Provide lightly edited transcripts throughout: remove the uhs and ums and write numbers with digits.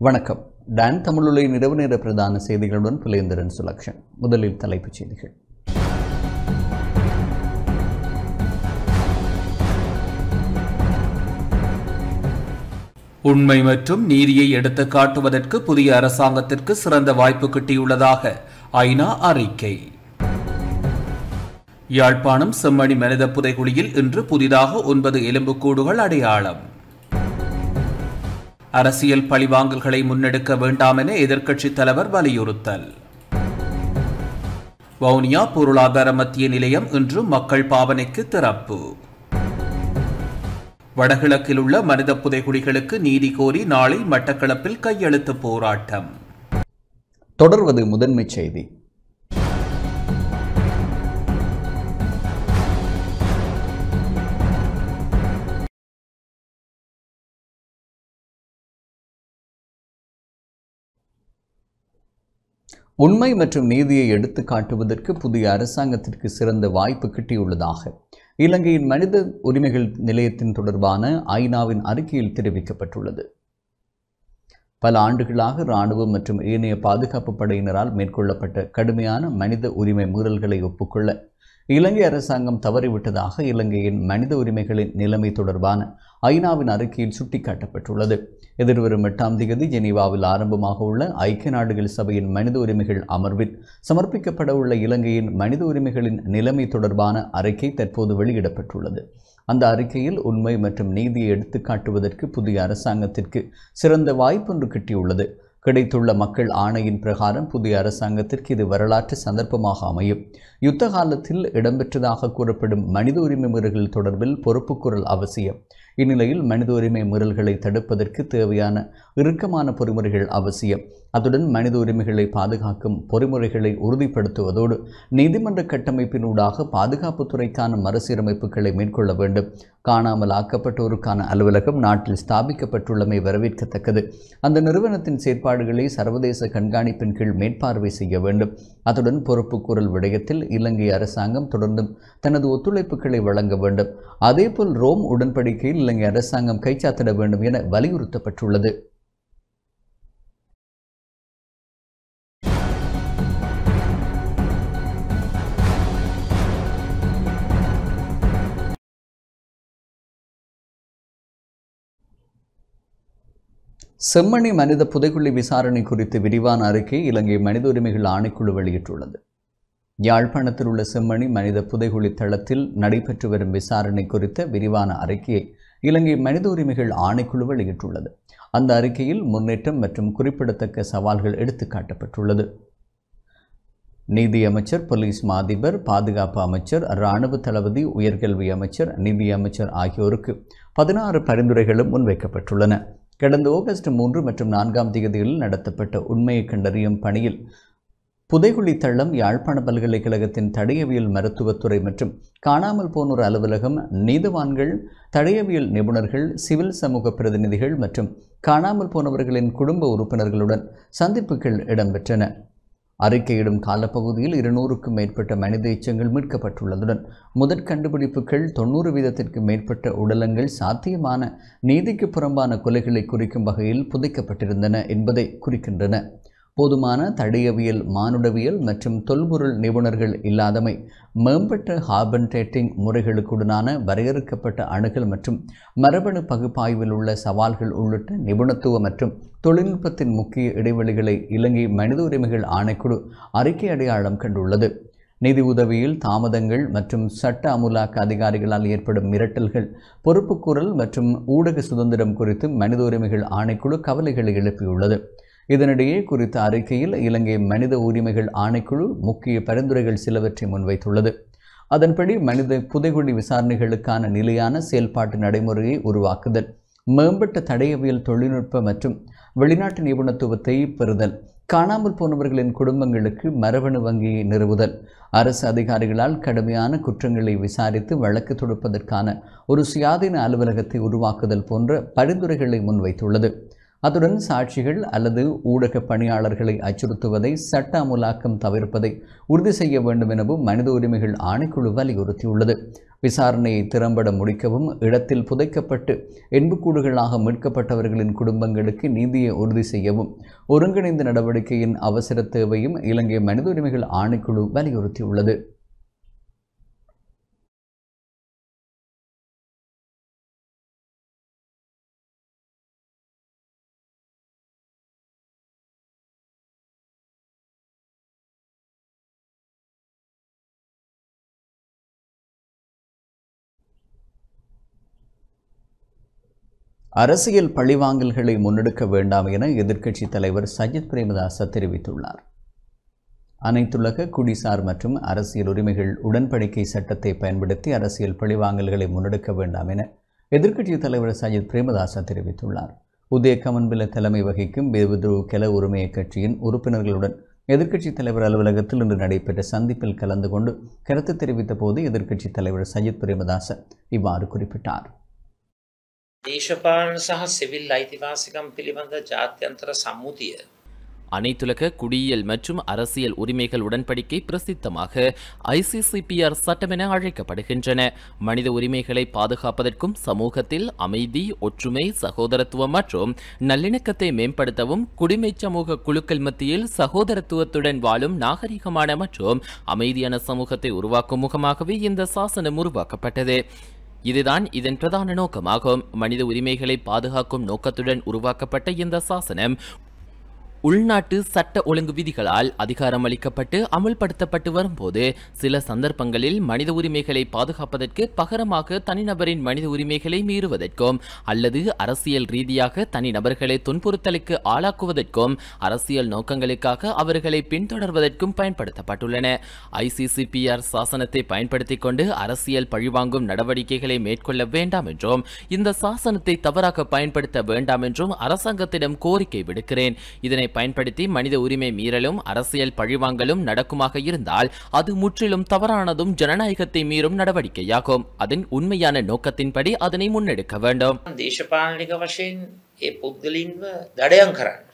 வணக்கம். டான் தமிழுலை இரவு நேர பிரதான செய்திகளுடன் புலேந்திரன் சுலக்ஷன். முதலில் தலைப்புச் செய்திகள். உண்மை மற்றும் நீதியை எடுத்து காட்டுவதற்கு புதிய அரசாங்கத்திற்கு சிறந்த வாய்ப்பு கிட்டியுள்ளதாக ஐநா அறிக்கை. யாழ்ப்பாணம் செம்மணி மனித புதைகுழியில் இன்று புதிதாக 9 எலும்புக்கூடுகள் அடையாளம். அரசியல் பழிவாங்கல்களை முன்னெடுக்க வேண்டாம் என எதிர்க்கட்சித் தலைவர் வலியுறுத்தல். வவுனியா பொருளாதார மத்திய நிலையம் இன்று மக்கள் பாவனைக்கு திறப்பு. வடகிழக்கில் உள்ள மனித புதைகுழிகளுக்கு நீதி கோரி நாளை மட்டக்களப்பில் கையெழுத்து போராட்டம். தொடர்வது முதன்மைச் செய்தி. உண்மை மற்றும் நீதியை எடுத்து காட்டுவதற்கு புதிய அரசாங்கத்திற்கு சிறந்த வாய்ப்பு கிட்டியுள்ளதாக இலங்கையின் மனித உரிமைகள் நிலையத்தின் தொடர்பான ஐநாவின் அறிக்கையில் தெரிவிக்கப்பட்டுள்ளது. பல ஆண்டுகளாக இராணுவம் மற்றும் ஏனைய பாதுகாப்பு படையினரால் மேற்கொள்ளப்பட்ட கடுமையான மனித உரிமை மீறல்களை ஒப்புக்கொள்ள இலங்கை அரசாங்கம் தவறிவிட்டதாக இலங்கையின் மனித உரிமைகளின் நிலைமை தொடர்பான ஐநாவின் அறிக்கையில் சுட்டிக்காட்டப்பட்டுள்ளது. எதிர்வரும் 8ஆம் தேதி ஜெனீவாவில் ஆரம்பமாக உள்ள ஐக்கிய நாடுகள் சபையின் மனித உரிமைகள் அமர்வில் சமர்ப்பிக்கப்பட உள்ள இலங்கையின் மனித உரிமைகளின் நிலைமை தொடர்பான அறிக்கை தற்போது வெளியிடப்பட்டுள்ளது. அந்த அறிக்கையில் உண்மை மற்றும் நீதியை எடுத்து காட்டுவதற்கு புதிய அரசாங்கத்திற்கு சிறந்த வாய்ப்பொன்று கிட்டியுள்ளது. கிடைத்துள்ள மக்கள் ஆணையின் பிரகாரம் புதிய அரசாங்கத்திற்கு இது வரலாற்று சந்தர்ப்பமாக அமையும். யுத்த காலத்தில் இடம்பெற்றதாக கூறப்படும் மனித உரிமை மீறல்கள் தொடர்பில் பொறுப்புக்கூறல் அவசியம். இந்நிலையில் மனித உரிமை மீறல்களை தடுப்பதற்கு தேவையான இறுக்கமான பொறிமுறைகள் அவசியம். அத்துடன் மனித உரிமைகளை பாதுகாக்கும் பொறிமுறைகளை உறுதிப்படுத்துவதோடு நீதிமன்ற கட்டமைப்பினூடாக பாதுகாப்புத்துறைக்கான மறுசீரமைப்புகளை மேற்கொள்ள வேண்டும். காணாமல் ஆக்கப்பட்டோருக்கான அலுவலகம் நாட்டில் ஸ்தாபிக்கப்பட்டுள்ளமை வரவேற்கத்தக்கது. அந்த நிறுவனத்தின் செயற்பாடுகளை சர்வதேச கண்காணிப்பின் கீழ் மேற்பார்வை செய்ய வேண்டும். அத்துடன் பொறுப்புக்கூறல் விடயத்தில் இலங்கை அரசாங்கம் தொடர்ந்தும் தனது ஒத்துழைப்புகளை வழங்க வேண்டும். அதேபோல் ரோம் உடன்படிக்கையில் இலங்கை அரசாங்கம் கைச்சாத்திட வேண்டும் என வலியுறுத்தப்பட்டுள்ளது. செம்மணி மனித புதைகுழி விசாரணை குறித்து விரிவான அறிக்கை இலங்கை மனித உரிமைகள் ஆணைக்குழு வெளியிட்டுள்ளது. யாழ்ப்பாணத்தில் உள்ள செம்மணி மனித புதைகுழி தளத்தில் நடைபெற்று வரும் விசாரணை குறித்த விரிவான அறிக்கையை இலங்கை மனித உரிமைகள் ஆணைக்குழு வெளியிட்டுள்ளது. அந்த அறிக்கையில் முன்னேற்றம் மற்றும் குறிப்பிடத்தக்க சவால்கள் எடுத்துக்காட்டப்பட்டுள்ளது. நீதி அமைச்சர், போலீஸ் மாதிபர், பாதுகாப்பு அமைச்சர், இராணுவ தளபதி, உயர்கல்வி அமைச்சர், நிதி அமைச்சர் ஆகியோருக்கு 16 பரிந்துரைகளும் முன்வைக்கப்பட்டுள்ளன. கடந்த ஆகஸ்ட் 3 மற்றும் 4ஆம் தேதிகளில் நடத்தப்பட்ட உண்மையை கண்டறியும் பணியில் புதைகுழி தளம், யாழ்ப்பாண பல்கலைக்கழகத்தின் தடயவியல் மருத்துவத்துறை மற்றும் காணாமல் போனோர் அலுவலகம், நீதவான்கள், தடயவியல் நிபுணர்கள், சிவில் சமூக பிரதிநிதிகள் மற்றும் காணாமல் போனவர்களின் குடும்ப உறுப்பினர்களுடன் சந்திப்புகள் இடம்பெற்றன. அறிக்கையிடும் காலப்பகுதியில் 200க்கும் மேற்பட்ட மனித எச்சங்கள் மீட்கப்பட்டுள்ளதுடன் முதற் கண்டுபிடிப்புகள் 90% மேற்பட்ட உடலங்கள் சாத்தியமான நீதிக்கு புறம்பான கொலைகளை குறிக்கும் வகையில் புதைக்கப்பட்டிருந்தன என்பதை குறிக்கின்றன. போதுமான தடயவியல், மானுடவியல் மற்றும் தொல்பொருள் நிபுணர்கள் இல்லாதமை, மேம்பட்ட கார்பன் டேட்டிங் முறைகளுக்குடனான வரையறுக்கப்பட்ட அணுகல் மற்றும் மரபணு பகுப்பாய்வில் உள்ள சவால்கள் உள்ளிட்ட நிபுணத்துவ மற்றும் தொழில்நுட்பத்தின் முக்கிய இடைவெளிகளை இலங்கை மனித உரிமைகள் ஆணைக்குழு அறிக்கை அடையாளம் கண்டுள்ளது. நிதி உதவியில் தாமதங்கள் மற்றும் சட்ட அமுலாக்க அதிகாரிகளால் ஏற்படும் மிரட்டல்கள், பொறுப்புக்கூறல் மற்றும் ஊடக சுதந்திரம் குறித்து மனித உரிமைகள் ஆணைக்குழு கவலைகளை எழுப்பியுள்ளது. இதனிடையே குறித்த அறிக்கையில் இலங்கை மனித உரிமைகள் ஆணைக்குழு முக்கிய பரிந்துரைகள் சிலவற்றை முன்வைத்துள்ளது. அதன்படி மனித புதைகுழி விசாரணைகளுக்கான நிலையான செயல்பாட்டு நடைமுறையை உருவாக்குதல், மேம்பட்ட தடயவியல் தொழில்நுட்ப மற்றும் வெளிநாட்டு நிபுணத்துவத்தை பெறுதல், காணாமல் போனவர்களின் குடும்பங்களுக்கு மரபணு வங்கியை நிறுவுதல், அரசு அதிகாரிகளால் கடுமையான குற்றங்களை விசாரித்து வழக்கு தொடுப்பதற்கான ஒரு சுயாதீன அலுவலகத்தை உருவாக்குதல் போன்ற பரிந்துரைகளை முன்வைத்துள்ளது. அத்துடன் சாட்சிகள் அல்லது ஊடக பணியாளர்களை அச்சுறுத்துவதை, சட்ட அமுலாக்கம் தவிர்ப்பதை உறுதி செய்ய வேண்டும் எனவும் மனித உரிமைகள் ஆணைக்குழு வலியுறுத்தியுள்ளது. விசாரணையை திறம்பட முடிக்கவும் இடத்தில் புதைக்கப்பட்டு எண்புக்கூடுகளாக மீட்கப்பட்டவர்களின் குடும்பங்களுக்கு நீதியை உறுதி செய்யவும் ஒருங்கிணைந்த நடவடிக்கையின் அவசர தேவையும் இலங்கை மனித உரிமைகள் ஆணைக்குழு வலியுறுத்தியுள்ளது. அரசியல் பழிவாங்கல்களை முன்னெடுக்க வேண்டாம் என எதிர்க்கட்சித் தலைவர் சஜித் பிரேமதாச தெரிவித்துள்ளார். அனைத்துலக குடிசார் மற்றும் அரசியல் உரிமைகள் உடன்படிக்கை சட்டத்தை பயன்படுத்தி அரசியல் பழிவாங்கல்களை முன்னெடுக்க வேண்டாம் என எதிர்க்கட்சித் தலைவர் சஜித் பிரேமதாச தெரிவித்துள்ளார். உதய கமன்பில தலைமை வகிக்கும் பெதுரு கெல உரிமைய கட்சியின் உறுப்பினர்களுடன் எதிர்க்கட்சித் தலைவர் அலுவலகத்தில் இன்று நடைபெற்ற சந்திப்பில் கலந்து கொண்டு கருத்து தெரிவித்த போது எதிர்க்கட்சித் தலைவர் சஜித் பிரேமதாச இவ்வாறு குறிப்பிட்டார். දේශපාලන සහ සිවිල් අයිතිවාසිකම් පිළිබඳ ජාත්‍යන්තර සම්මුතිය அனைத்துலக குடியியல் மற்றும் அரசியல் உரிமைகள் உடன்படிக்கை பிரசித்தமாக ICCPR சட்டம் என அழைக்கப்படுகின்றன. மனித உரிமைகளை பாதுகாப்பதற்கும் சமூகத்தில் அமைதி, ஒற்றுமை, சகோதரத்துவம் மற்றும் நல்லிணக்கத்தை மேம்படுத்தவும் குடிமை சமூக குழுக்கள் மத்தியில் சகோதரத்துவத்துடன் வாழும் நாகரிகமான மற்றும் அமைதியான சமூகத்தை உருவாக்கும் முகமாகவே இந்த சாசனம் உருவாக்கப்பட்டது. இதுதான் இதன் பிரதான நோக்கமாகும். மனித உரிமைகளை பாதுகாக்கும் நோக்கத்துடன் உருவாக்கப்பட்ட இந்த சாசனம் உள்நாட்டு சட்ட ஒழுங்கு விதிகளால் அதிகாரம் அளிக்கப்பட்டு அமுல்படுத்தப்பட்டு வரும்போது சில சந்தர்ப்பங்களில் மனித உரிமைகளை பாதுகாப்பதற்கு பகரமாக தனிநபரின் மனித உரிமைகளை மீறுவதற்கும் அல்லது அரசியல் ரீதியாக தனிநபர்களை துன்புறுத்தலுக்கு ஆளாக்குவதற்கும் அரசியல் நோக்கங்களுக்காக அவர்களை பின்தொடர்வதற்கும் பயன்படுத்தப்பட்டுள்ளன. ICCPR சாசனத்தை பயன்படுத்திக் கொண்டு அரசியல் பழிவாங்கும் நடவடிக்கைகளை மேற்கொள்ள வேண்டாம் என்றும் இந்த சாசனத்தை தவறாக பயன்படுத்த வேண்டாம் என்றும் அரசாங்கத்திடம் கோரிக்கை விடுக்கிறேன். இதனை பயன்படுத்தி மனித உரிமை மீறலும் அரசியல் பழிவாங்கலும் நடக்குமாக இருந்தால் அது முற்றிலும் தவறானதும் ஜனநாயகத்தை மீறும் நடவடிக்கையாகும். அதன் உண்மையான நோக்கத்தின்படி அதனை முன்னெடுக்க வேண்டும். දේශපාලනික වශයෙන් ඒ පුද්ගලින්ව දඩයම් කරන්නට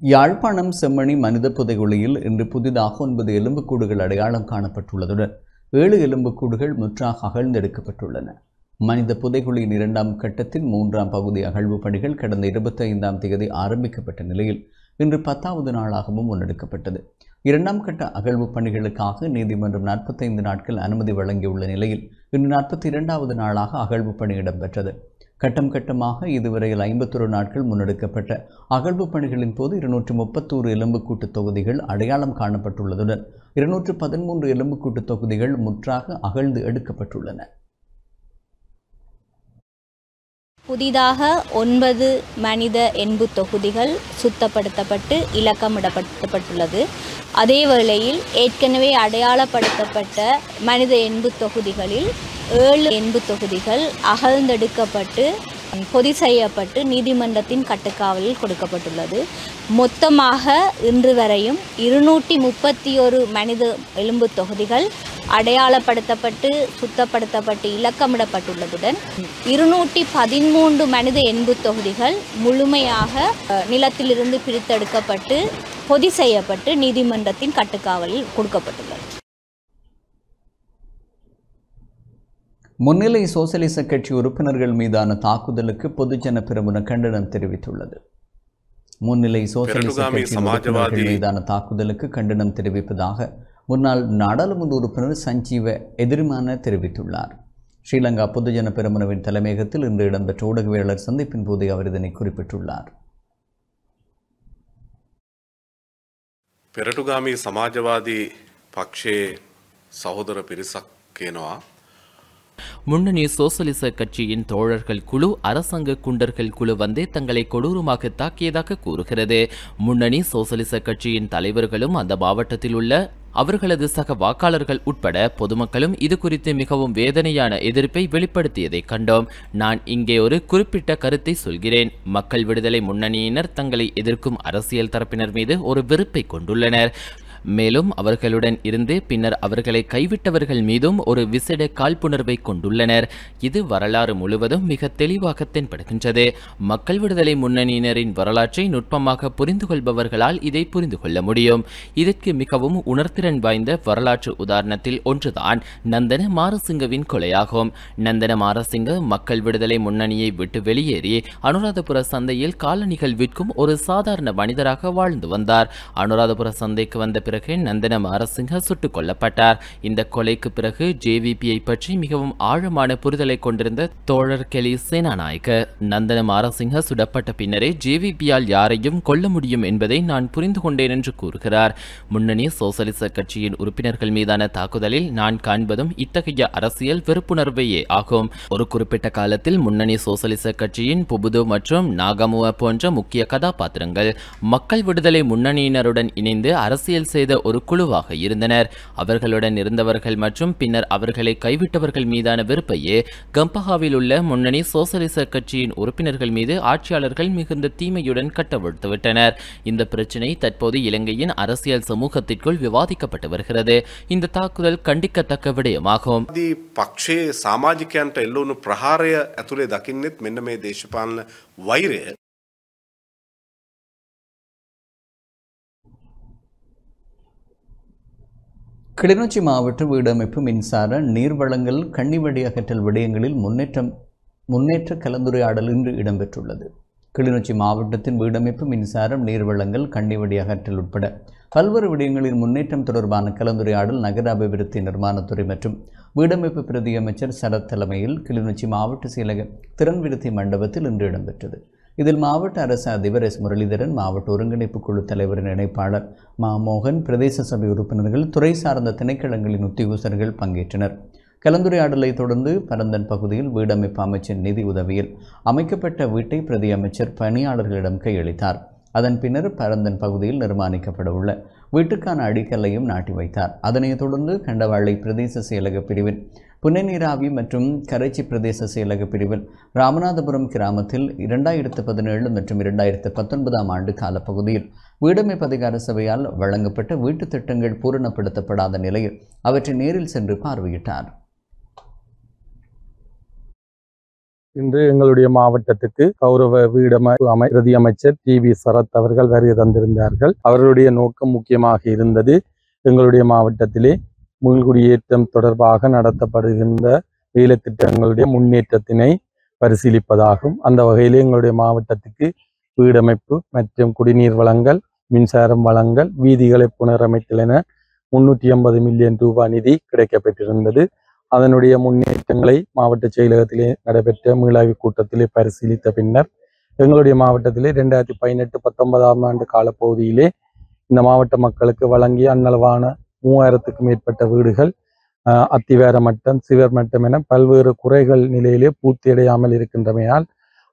யாழ்ப்பாணம் செம்மணி மனித புதைகுழியில் இன்று புதிதாக 9 எலும்புக்கூடுகள் அடையாளம் காணப்பட்டுள்ளதுடன் 7 எலும்புக்கூடுகள் முற்றாக அகழ்ந்தெடுக்கப்பட்டுள்ளன. மனித புதைகுழியின் 2ஆம் கட்டத்தின் 3ஆம் பகுதி அகழ்வு பணிகள் கடந்த 25ஆம் தேதி ஆரம்பிக்கப்பட்ட நிலையில் இன்று 10வது நாளாகவும் முன்னெடுக்கப்பட்டது. 2ஆம் கட்ட அகழ்வு பணிகளுக்காக நீதிமன்றம் 45 நாட்கள் அனுமதி வழங்கியுள்ள நிலையில் இன்று 42வது நாளாக அகழ்வு பணி இடம்பெற்றது. கட்டம் கட்டமாக இதுவரையில் 51 நாட்கள் முன்னெடுக்கப்பட்ட அகழ்வு பணிகளின் போது 231 எலும்புக்கூட்டு தொகுதிகள் அடையாளம் காணப்பட்டுள்ளதுடன் 213 எலும்புக்கூட்டு தொகுதிகள் முற்றாக அகழ்ந்து எடுக்கப்பட்டுள்ளன. புதிதாக 9 மனித எண்பு தொகுதிகள் சுத்தப்படுத்தப்பட்டு இலக்கமிடப்பட்டுள்ளது. அதே வேளையில் ஏற்கனவே அடையாளப்படுத்தப்பட்ட மனித எண்பு தொகுதிகளில் 7 எண்பு தொகுதிகள் அகழ்ந்தெடுக்கப்பட்டு பொதி செய்யப்பட்டு நீதிமன்றத்தின் கட்டுக்காவலில் கொடுக்கப்பட்டுள்ளது. மொத்தமாக இன்று வரையும் 231 மனித எலும்பு தொகுதிகள் அடையாளப்படுத்தப்பட்டு சுத்தப்படுத்தப்பட்டு இலக்கமிடப்பட்டுள்ளதுடன் 213 மனித எண்பு தொகுதிகள் முழுமையாக நிலத்திலிருந்து பிரித்தெடுக்கப்பட்டு பொதி செய்யப்பட்டு நீதிமன்றத்தின் கட்டுக்காவலில் கொடுக்கப்பட்டுள்ளது. முன்னிலை சோசலிச கட்சி உறுப்பினர்கள் மீதான தாக்குதலுக்கு பொதுஜன பெரமுன கண்டனம் தெரிவித்துள்ளது. முன்னிலை சோசலிச கட்சி உறுப்பினர்கள் மீதான தாக்குதலுக்கு கண்டனம் தெரிவிப்பதாக முன்னாள் நாடாளுமன்ற உறுப்பினர் சஞ்சீவ எதிர்மான தெரிவித்துள்ளார். ஸ்ரீலங்கா பொதுஜன பெரமுனவின் தலைமையகத்தில் இன்று இடம்பெற்ற ஊடகவியலாளர் சந்திப்பின் போது அவர் இதனை குறிப்பிட்டுள்ளார். පෙරටුගාමී සමාජවාදී පක්ෂයේ සහෝදර පිරිසක් කියනවා முன்னணி சோசலிச கட்சியின் தோழர்கள் குழு அரசாங்க குண்டர்கள் குழு வந்தே தங்களை கொடூரமாக தாக்கியதாக கூறுகிறது. முன்னணி சோசலிச கட்சியின் தலைவர்களும் அந்த மாவட்டத்தில் உள்ள அவர்களது சக வாக்காளர்கள் உட்பட பொதுமக்களும் இது குறித்து மிகவும் வேதனையான எதிர்ப்பை வெளிப்படுத்தியதை கண்டோம். நான் இங்கே ஒரு குறிப்பிட்ட கருத்தை சொல்கிறேன். மக்கள் விடுதலை முன்னணியினர் தங்களை எதிர்க்கும் அரசியல் தரப்பினர் மீது ஒரு வெறுப்பை கொண்டுள்ளனர். மேலும் அவர்களுடன் இருந்து பின்னர் அவர்களை கைவிட்டவர்கள் மீதும் ஒரு விசேட காழ்ப்புணர்வை கொண்டுள்ளனர். இது வரலாறு முழுவதும் மிக தெளிவாக தென்படுகின்றது. மக்கள் விடுதலை முன்னணியினரின் வரலாற்றை நுட்பமாக புரிந்து கொள்பவர்களால் இதை புரிந்து கொள்ள முடியும். இதற்கு மிகவும் உணர்திறன் வாய்ந்த வரலாற்று உதாரணத்தில் ஒன்றுதான் நந்தன மாரசிங்கவின் கொலையாகும். நந்தன மாரசிங்க மக்கள் விடுதலை முன்னணியை விட்டு வெளியேறி அனுராதபுர சந்தையில் காலணிகள் விற்கும் ஒரு சாதாரண மனிதராக வாழ்ந்து வந்தார். அனுராதபுர சந்தைக்கு வந்த பிறகு நந்தன மாரசிங்க சுட்டுக் கொல்லப்பட்டார். இந்த கொலைக்கு பிறகு ஜேவிபியை பற்றி மிகவும் ஆழமான புரிதலை கொண்டிருந்த தோழர் கெலி சேனாநாயக்க நந்தன மாரசிங்க சுடப்பட்ட பின்னரே ஜேவிபியால் யாரையும் கொல்ல முடியும் என்பதை நான் புரிந்து கொண்டேன் என்று கூறுகிறார். முன்னணி சோசலிச கட்சியின் உறுப்பினர்கள் மீதான தாக்குதலில் நான் காண்பதும் இத்தகைய அரசியல் வெறுப்புணர்வையே ஆகும். ஒரு குறிப்பிட்ட காலத்தில் முன்னணி சோசலிச கட்சியின் புபுது மற்றும் நாகமுவ போன்ற முக்கிய கதாபாத்திரங்கள் மக்கள் விடுதலை முன்னணியினருடன் இணைந்து அரசியல் செய்த ஒரு குழுவாக இருந்தனர். அவர்களுடன் இருந்தவர்கள் மற்றும் பின்னர் அவர்களை கைவிட்டவர்கள் மீதான வெறுப்பையே கம்பஹாவில் உள்ள முன்னணி சோசலிச கட்சியின் உறுப்பினர்கள் மீது ஆட்சியாளர்கள் மிகுந்த தீமையுடன் கட்டவிழ்த்துவிட்டனர். இந்த பிரச்சினை தற்போது இலங்கையின் அரசியல் சமூகத்திற்குள் விவாதிக்கப்பட்டு வருகிறது. இந்த தாக்குதல் கண்டிக்கத்தக்க விடயமாகும். පක්ෂයේ සාමාජිකයන්ට එල්ලවුණු ප්‍රහාරය ඇතුලේ දකින්නෙත් මෙන්න මේ දේශපාලන වෛරය. கிளிநொச்சி மாவட்ட வீடமைப்பு மின்சார நீர்வளங்கள் கன்னிவடி அகற்றல் விடயங்களில் முன்னேற்ற கலந்துரையாடல் இன்று இடம்பெற்றுள்ளது. கிளிநொச்சி மாவட்டத்தின் வீடமைப்பு மின்சாரம் நீர்வளங்கள் கன்னிவடி அகற்றல் உட்பட பல்வேறு விடயங்களின் முன்னேற்றம் தொடர்பான கலந்துரையாடல் நகர அபிவிருத்தி நிர்மாணத்துறை மற்றும் வீடமைப்பு பிரதி அமைச்சர் சரத் தலைமையில் கிளிநொச்சி மாவட்ட செயலக திறன் விருத்தி மண்டபத்தில் இன்று இடம்பெற்றது. இதில் மாவட்ட அரசு அதிபர் எஸ் முரளிதரன், மாவட்ட ஒருங்கிணைப்பு குழு தலைவரின் இணைப்பாளர் மா மோகன், பிரதேச சபை உறுப்பினர்கள், துறை சார்ந்த திணைக்களங்களின் உத்தியோகஸ்தர்கள் பங்கேற்றனர். கலந்துரையாடலை தொடர்ந்து பரந்தன் பகுதியில் வீடமைப்பு அமைச்சின் நிதி உதவியில் அமைக்கப்பட்ட வீட்டை பிரதி அமைச்சர் பணியாளர்களிடம் கையளித்தார். அதன் பின்னர் பரந்தன் பகுதியில் நிர்மாணிக்கப்பட உள்ள வீட்டுக்கான அடிக்கல்லையும் நாட்டி வைத்தார். அதனைத் தொடர்ந்து கண்டவாளை பிரதேச செயலக பிரிவின் புனநீராவி மற்றும் கரைச்சி பிரதேச செயலக பிரிவில் ராமநாதபுரம் கிராமத்தில் 2017 மற்றும் 2019 ஆண்டு காலப்பகுதியில் வீடமைப்பு அதிகார சபையால் வழங்கப்பட்ட வீட்டுத் திட்டங்கள் பூரணப்படுத்தப்படாத நிலையில் அவற்றை நேரில் சென்று பார்வையிட்டார். இன்று எங்களுடைய மாவட்டத்துக்கு கௌரவ வீடமைப்பு பிரதி அமைச்சர் டி.வி. சரத் அவர்கள் வருகை தந்திருந்தார்கள். அவர்களுடைய நோக்கம் முக்கியமாக இருந்தது எங்களுடைய மாவட்டத்திலே மீள்குடியேற்றம் தொடர்பாக நடத்தப்படுகின்ற வேலை திட்டங்களுடைய முன்னேற்றத்தினை பரிசீலிப்பதாகும். அந்த வகையிலே எங்களுடைய மாவட்டத்துக்கு வீடமைப்பு மற்றும் குடிநீர் வளங்கள், மின்சாரம் வளங்கள், வீதிகளை புனரமைத்தல் என 350 மில்லியன் ரூபாய் நிதி கிடைக்கப்பெற்றிருந்தது. அதனுடைய முன்னேற்றங்களை மாவட்ட செயலகத்திலே நடைபெற்ற மீளாய்வு கூட்டத்திலே பரிசீலித்த பின்னர் எங்களுடைய மாவட்டத்திலே 2018-19 ஆண்டு காலப்பகுதியிலே இந்த மாவட்ட மக்களுக்கு வழங்கிய அன்னளவான 3000க்கும் மேற்பட்ட வீடுகள் அத்திவார மட்டம், சிவர் மட்டம் என பல்வேறு குறைகள் நிலையிலே பூர்த்தியடையாமல் இருக்கின்றமையால்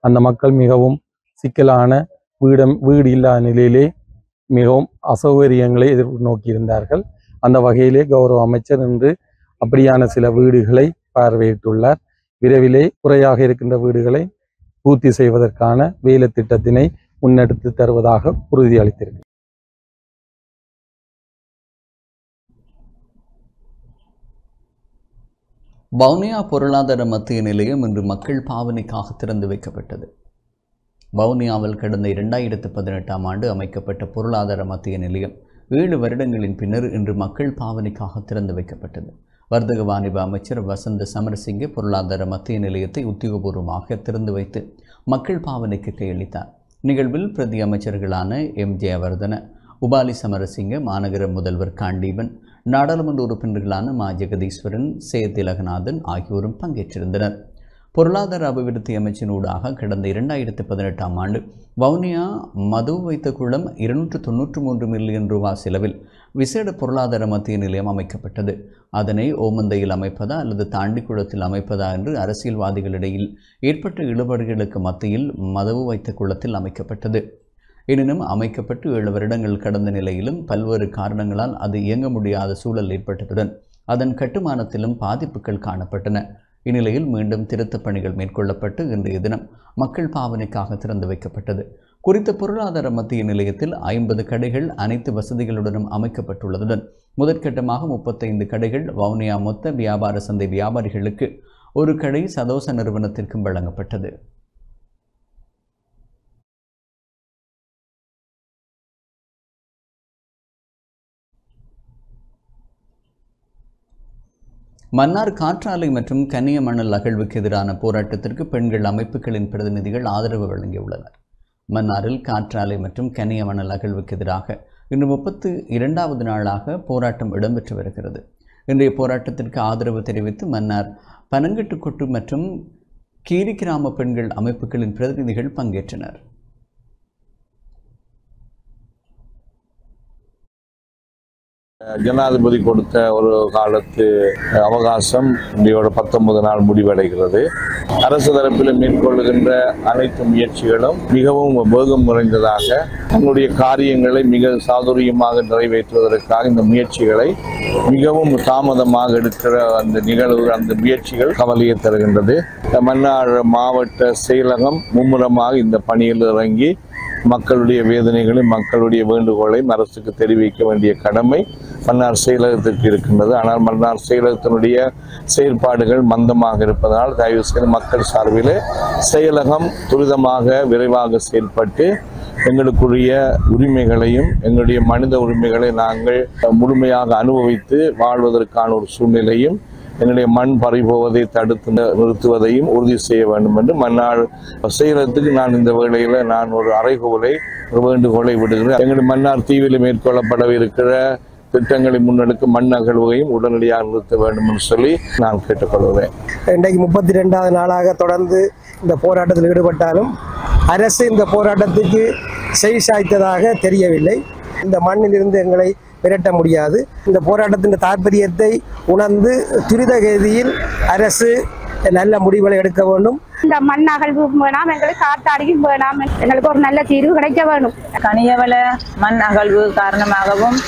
அந்த மக்கள் மிகவும் சிக்கலான வீடு இல்லாத நிலையிலே மிகவும் அசௌகரியங்களை எதிர்நோக்கியிருந்தார்கள். அந்த வகையிலே கௌரவ அமைச்சர் இன்று அப்படியான சில வீடுகளை பார்வையிட்டுள்ளார். விரைவிலே குறையாக இருக்கின்ற வீடுகளை பூர்த்தி செய்வதற்கான வேலை திட்டத்தினை முன்னெடுத்து தருவதாக உறுதியளித்திருக்கிறார். வவுனியா பொருளாதார மத்திய நிலையம் இன்று மக்கள் பாவனைக்காக திறந்து வைக்கப்பட்டது. வவுனியாவில் கடந்த 2018 ஆண்டு அமைக்கப்பட்ட பொருளாதார மத்திய நிலையம் 7 வருடங்களின் பின்னர் இன்று மக்கள் பாவனைக்காக திறந்து வைக்கப்பட்டது. வர்த்தக வாணிப அமைச்சர் வசந்த சமரசிங்க பொருளாதார மத்திய நிலையத்தை உத்தியோகபூர்வமாக திறந்து வைத்து மக்கள் பாவனைக்கு கையளித்தார். நிகழ்வில் பிரதி அமைச்சர்களான எம் ஜெயவர்தன, உபாலி சமரசிங்க, மாநகர முதல்வர் காண்டீபன், நாடாளுமன்ற உறுப்பினர்களான மா ஜெகதீஸ்வரன், சே திலகநாதன் ஆகியோரும் பங்கேற்றிருந்தனர். பொருளாதார அபிவிருத்தி அமைச்சினூடாக கடந்த 2018 ஆண்டு வவுனியா மது வைத்த குளம் 293 மில்லியன் ரூபாய் செலவில் விசேட பொருளாதார மத்திய நிலையம் அமைக்கப்பட்டது. அதனை ஓமந்தையில் அமைப்பதா அல்லது தாண்டிக்குளத்தில் அமைப்பதா என்று அரசியல்வாதிகளிடையில் ஏற்பட்ட இழுபறிகளுக்கு மத்தியில் மது வைத்த குளத்தில் அமைக்கப்பட்டது. எனினும் அமைக்கப்பட்டு 7 வருடங்கள் கடந்த நிலையிலும் பல்வேறு காரணங்களால் அது இயங்க முடியாத சூழல் ஏற்பட்டதுடன் அதன் கட்டுமானத்திலும் பாதிப்புகள் காணப்பட்டன. இந்நிலையில் மீண்டும் திருத்தப் பணிகள் மேற்கொள்ளப்பட்டு இன்றைய தினம் மக்கள் பாவனைக்காக திறந்து வைக்கப்பட்டது. குறித்த பொருளாதார மத்திய நிலையத்தில் 50 கடைகள் அனைத்து வசதிகளுடனும் அமைக்கப்பட்டுள்ளதுடன் முதற்கட்டமாக 35 கடைகள் வவுனியா மொத்த வியாபார சந்தை வியாபாரிகளுக்கு ஒரு கடை சதோச நிறுவனத்திற்கும் வழங்கப்பட்டது. மன்னார் காற்றாலை மற்றும் கனிய மணல் அகழ்வுக்கு எதிரான போராட்டத்திற்கு பெண்கள் அமைப்புகளின் பிரதிநிதிகள் ஆதரவு வழங்கியுள்ளனர். மன்னாரில் காற்றாலை மற்றும் கனிய மணல் அகழ்வுக்கு எதிராக இன்று 32வது நாளாக போராட்டம் இடம்பெற்று வருகிறது. இன்றைய போராட்டத்திற்கு ஆதரவு தெரிவித்து மன்னார் பனங்கட்டுக்கொட்டு மற்றும் கீரி கிராம பெண்கள் அமைப்புகளின் பிரதிநிதிகள் பங்கேற்றனர். ஜனாதிபதி கொடுத்த ஒரு காலத்து அவகாசம் இன்றையோட 19 நாள் முடிவடைகிறது. அரசு தரப்பில் மேற்கொள்ளுகின்ற அனைத்து முயற்சிகளும் மிகவும் வேகம் நிறைந்ததாக தன்னுடைய காரியங்களை மிக சாதுரியமாக நிறைவேற்றுவதற்காக இந்த முயற்சிகளை மிகவும் தாமதமாக எடுக்கிற அந்த முயற்சிகள் கவலையை தருகின்றது. மன்னார் மாவட்ட செயலகம் மும்முரமாக இந்த பணியில் இறங்கி மக்களுடைய வேதனைகளை மக்களுடைய வேண்டுகோளை அரசுக்கு தெரிவிக்க வேண்டிய கடமை மன்னார் செயலகத்திற்கு இருக்கின்றது. ஆனால் மன்னார் செயலகத்தினுடைய செயல்பாடுகள் மந்தமாக இருப்பதனால் தயவு செய்து மக்கள் சார்பில் செயலகம் துரிதமாக விரைவாக செயல்பட்டு எங்களுக்குரிய உரிமைகளையும் எங்களுடைய மனித உரிமைகளை நாங்கள் முழுமையாக அனுபவித்து வாழ்வதற்கான ஒரு சூழ்நிலையும் என்னுடைய மண் பறிபோவதை தடுத்து நிறுத்துவதையும் உறுதி செய்ய வேண்டும் என்று மன்னார் செயலகத்துக்கு நான் இந்த வேளையில் நான் ஒரு அறைகோலை ஒரு வேண்டுகோளை விடுகிறேன். எங்களுடைய மன்னார் தீவில் மேற்கொள்ளப்படவிருக்கிற திட்டங்களை முன்னெடுக்கும் மண் அகழ்வையும் உடனடியாக நிறுத்த வேண்டும் என்று சொல்லி நான் கேட்டுக்கொள்கிறேன். இன்றைக்கு 32வது நாளாக தொடர்ந்து இந்த போராட்டத்தில் ஈடுபட்டாலும் அரசு இந்த போராட்டத்துக்கு செவி சாய்த்ததாக தெரியவில்லை. இந்த மண்ணிலிருந்து எங்களை விரட்ட முடியாது. இந்த போராட்டத்தின் தாற்பயத்தை உணர்ந்து துரித கதியில் அரசு நல்ல முடிவுகளை எடுக்க வேண்டும். இந்த மண் அகழ்வு வேணாம், எங்களுக்கு காற்றாடியும் வேணாம், எங்களுக்கு ஒரு நல்ல தீர்வு கிடைக்க வேணும். கனியவள மண் அகழ்வு காரணமாகவும்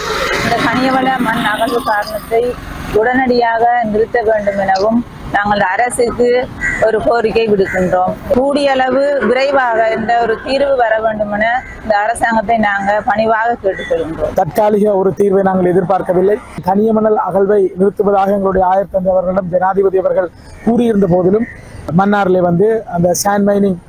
இந்த கனியவள மண் அகழ்வு காரணத்தை உடனடியாக நிறுத்த வேண்டும் எனவும் நாங்கள் அரசுக்கு ஒரு கோரிக்கை விடுக்கின்றோம். கூடிய அளவு விரைவாக இந்த ஒரு தீர்வு வர வேண்டும் என இந்த அரசாங்கத்தை நாங்கள் பணிவாக கேட்டுக்கொள்கின்றோம். தற்காலிக ஒரு தீர்வை நாங்கள் எதிர்பார்க்கவில்லை. கனியமணல் அகழ்வை நிறுத்துவதாக எங்களுடைய ஆயர் அவர்களிடம் ஜனாதிபதி அவர்கள் கூறியிருந்த போதிலும் மன்னாரிலே அந்த சாண்ட் மைனிங்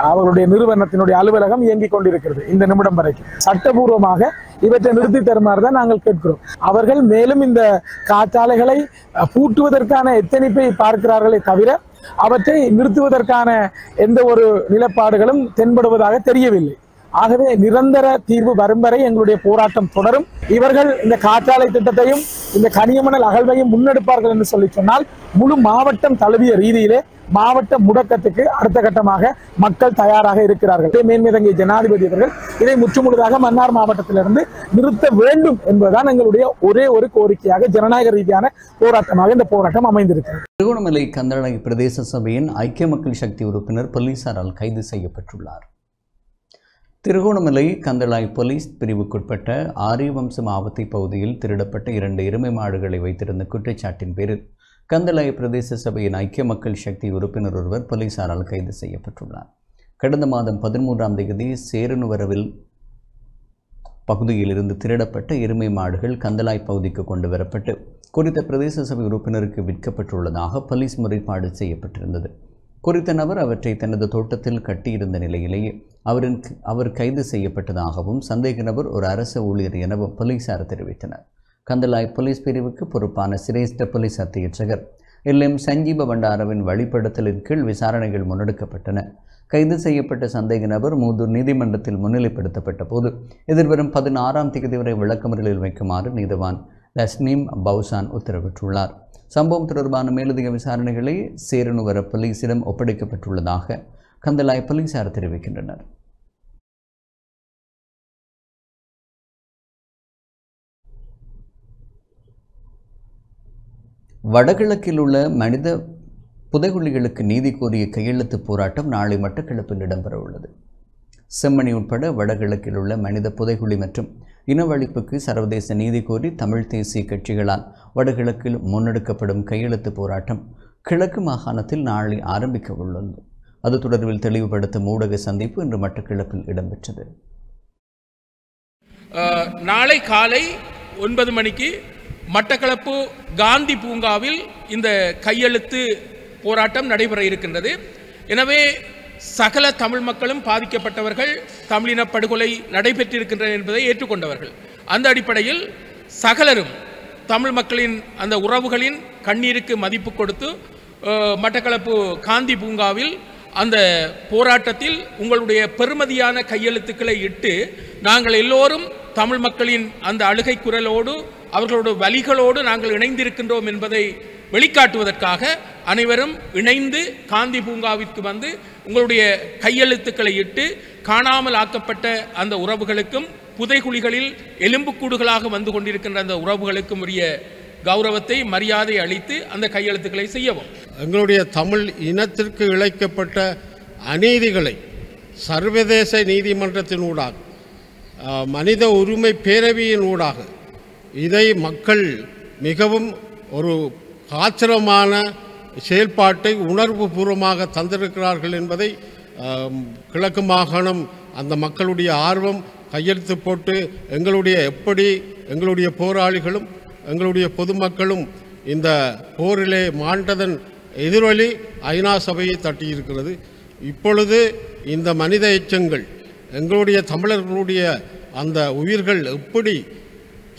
அவர்களுடைய நிறுவனத்தினுடைய அலுவலகம் இயங்கிக் கொண்டிருக்கிறது. இந்த நிமிடம் வரைக்கும் சட்டபூர்வமாக இவற்றை நிறுத்தி தருமாறு தான் நாங்கள் கேட்கிறோம். அவர்கள் மேலும் இந்த காற்றாலைகளை பூட்டுவதற்கான எத்தனிப்பை பார்க்கிறார்களே தவிர அவற்றை நிறுத்துவதற்கான எந்த ஒரு நிலப்பாடுகளும் தென்படுவதாக தெரியவில்லை. ஆகவே நிரந்தர தீர்வு வரும் வரை எங்களுடைய போராட்டம் தொடரும். இவர்கள் இந்த காற்றாலை திட்டத்தையும் இந்த கனியமணல் அகழ்வையும் முன்னெடுப்பார்கள் என்று சொல்லி சொன்னால் முழு மாவட்டம் தழுவிய ரீதியிலே மாவட்ட முடக்கத்துக்கு அடுத்த கட்டமாக மக்கள் தயாராக இருக்கிறார்கள். மேன்மிதங்கிய ஜனாதிபதி அவர்கள் இதை முற்றுமுழுதாக மன்னார் மாவட்டத்திலிருந்து நிறுத்த வேண்டும் என்பதுதான் எங்களுடைய ஒரே ஒரு கோரிக்கையாக ஜனநாயக ரீதியான போராட்டமாக இந்த போராட்டம் அமைந்திருக்கிறது. திருகோணமலை கந்தளை பிரதேச சபையின் ஐக்கிய மக்கள் சக்தி உறுப்பினர் போலீசாரால் கைது செய்யப்பட்டுள்ளார். திருகோணமலை கந்தளாய் போலீஸ் பிரிவுக்குட்பட்ட ஆரியவம்சம் ஆவத்தை பகுதியில் திருடப்பட்ட 2 எருமை மாடுகளை வைத்திருந்த குற்றச்சாட்டின் பேரில் கந்தளாய் பிரதேச சபையின் ஐக்கிய மக்கள் சக்தி உறுப்பினர் ஒருவர் போலீசாரால் கைது செய்யப்பட்டுள்ளார். கடந்த மாதம் 13ஆம் தேதி சேரனுவரவில் பகுதியில் இருந்து திருடப்பட்ட எருமை மாடுகள் கந்தளாய் பகுதிக்கு கொண்டு வரப்பட்டு குறித்த பிரதேச சபை உறுப்பினருக்கு விற்கப்பட்டுள்ளதாக போலீஸ் முறைப்பாடு செய்யப்பட்டிருந்தது. குறித்த நபர் அவற்றை தனது தோட்டத்தில் கட்டியிருந்த நிலையிலேயே அவர் கைது செய்யப்பட்டதாகவும் சந்தேக நபர் ஒரு அரசு ஊழியர் எனவும் போலீசார் தெரிவித்தனர். கந்தளாய் போலீஸ் பிரிவுக்கு பொறுப்பான சிரேஷ்ட போலீஸ் அத்தியட்சகர் LM சஞ்சீப பண்டாரவின் வழிபடுத்தலின் கீழ் விசாரணைகள் முன்னெடுக்கப்பட்டன. கைது செய்யப்பட்ட சந்தேக நபர் மூதூர் நீதிமன்றத்தில் முன்னிலைப்படுத்தப்பட்ட போது எதிர்வரும் 16ஆம் தேதி வரை விளக்கமறியலில் வைக்குமாறு நீதவான் தஸ்னீம் பவுசான் உத்தரவிட்டுள்ளார். சம்பவம் தொடர்பான மேலதிக விசாரணைகளை சேரனுவர போலீசிடம் ஒப்படைக்கப்பட்டுள்ளதாக கந்தளாய் போலீசார் தெரிவிக்கின்றனர். வடகிழக்கில் உள்ள மனித புதைகுழிகளுக்கு நீதி கோரிய கையெழுத்து போராட்டம் நாளை மட்டக்களப்பில் இடம்பெற உள்ளது. செம்மணி உட்பட வடகிழக்கில் உள்ள மனித புதைகுழி மற்றும் இனவழிப்புக்கு சர்வதேச நீதி கோரி தமிழ் தேசிய கட்சிகளால் வடகிழக்கில் முன்னெடுக்கப்படும் கையெழுத்து போராட்டம் கிழக்கு மாகாணத்தில் நாளை ஆரம்பிக்க உள்ளது. அது தொடர்பில் தெளிவுபடுத்தும் ஊடக சந்திப்பு இன்று மட்டக்களப்பில் இடம்பெற்றது. நாளை காலை 9 மணிக்கு மட்டக்களப்பு காந்தி பூங்காவில் இந்த கையெழுத்து போராட்டம் நடைபெற இருக்கின்றது. எனவே சகல தமிழ் மக்களும் பாதிக்கப்பட்டவர்கள், தமிழின படுகொலை நடைபெற்றிருக்கின்றன என்பதை ஏற்றுக்கொண்டவர்கள். அந்த அடிப்படையில் சகலரும் தமிழ் மக்களின் அந்த உறவுகளின் கண்ணீருக்கு மதிப்பு கொடுத்து மட்டக்களப்பு காந்தி பூங்காவில் அந்த போராட்டத்தில் உங்களுடைய பெருமதியான கையெழுத்துக்களை இட்டு நாங்கள் எல்லோரும் தமிழ் மக்களின் அந்த அழுகை குரலோடு அவர்களோட வலிகளோடு நாங்கள் இணைந்திருக்கின்றோம் என்பதை வெளிக்காட்டுவதற்காக அனைவரும் இணைந்து காந்தி பூங்காவிற்கு வந்து உங்களுடைய கையெழுத்துக்களை இட்டு காணாமல் ஆக்கப்பட்ட அந்த உறவுகளுக்கும் புதைகுழிகளில் எலும்புக்கூடுகளாக வந்து கொண்டிருக்கின்ற அந்த உறவுகளுக்கும் உரிய கௌரவத்தை மரியாதை அளித்து அந்த கையெழுத்துக்களை செய்யவும். எங்களுடைய தமிழ் இனத்திற்கு இழைக்கப்பட்ட அநீதிகளை சர்வதேச நீதிமன்றத்தினூடாக, மனித உரிமை பேரவையின் ஊடாக இதை மக்கள் மிகவும் ஒரு காத்திரமான செயல்பாட்டை உணர்வு பூர்வமாக தந்திருக்கிறார்கள் என்பதை கிழக்கு மாகாணம் அந்த மக்களுடைய ஆர்வம் கையெழுத்து போட்டு எங்களுடைய போராளிகளும் எங்களுடைய பொதுமக்களும் இந்த போரிலே மாண்டதன் எதிரொலி ஐநா சபையை தட்டியிருக்கிறது. இப்பொழுது இந்த மனித எச்சங்கள், எங்களுடைய தமிழர்களுடைய அந்த உயிர்கள் எப்படி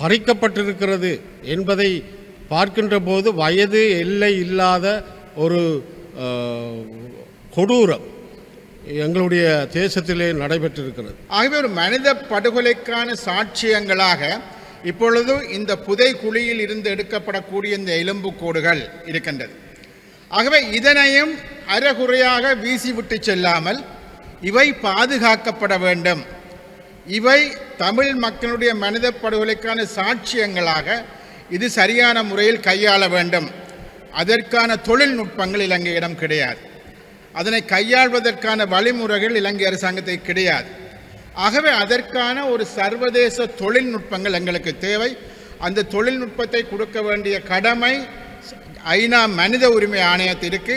பறிக்கப்பட்டிருக்கிறது என்பதை பார்க்கின்ற போது வயது எல்லை இல்லாத ஒரு கொடூரம் எங்களுடைய தேசத்திலே நடைபெற்றிருக்கிறது. ஆகவே ஒரு மனித படுகொலைக்கான சாட்சியங்களாக இப்பொழுது இந்த புதைக்குழியில் இருந்து எடுக்கப்படக்கூடிய இந்த எலும்புக்கூடுகள் இருக்கின்றது. ஆகவே இதனையும் அறகுறையாக வீசிவிட்டு செல்லாமல் இவை பாதுகாக்கப்பட வேண்டும். இவை தமிழ் மக்களுடைய மனித படுகொலைக்கான சாட்சியங்களாக இது சரியான முறையில் கையாள வேண்டும். அதற்கான தொழில்நுட்பங்கள் இலங்கையிடம் கிடையாது. அதனை கையாள்வதற்கான வழிமுறைகள் இலங்கை அரசாங்கத்தை கிடையாது. ஆகவே அதற்கான ஒரு சர்வதேச தொழில்நுட்பங்கள் எங்களுக்கு தேவை. அந்த தொழில்நுட்பத்தை கொடுக்க வேண்டிய கடமை ஐநா மனித உரிமை ஆணையத்திற்கு.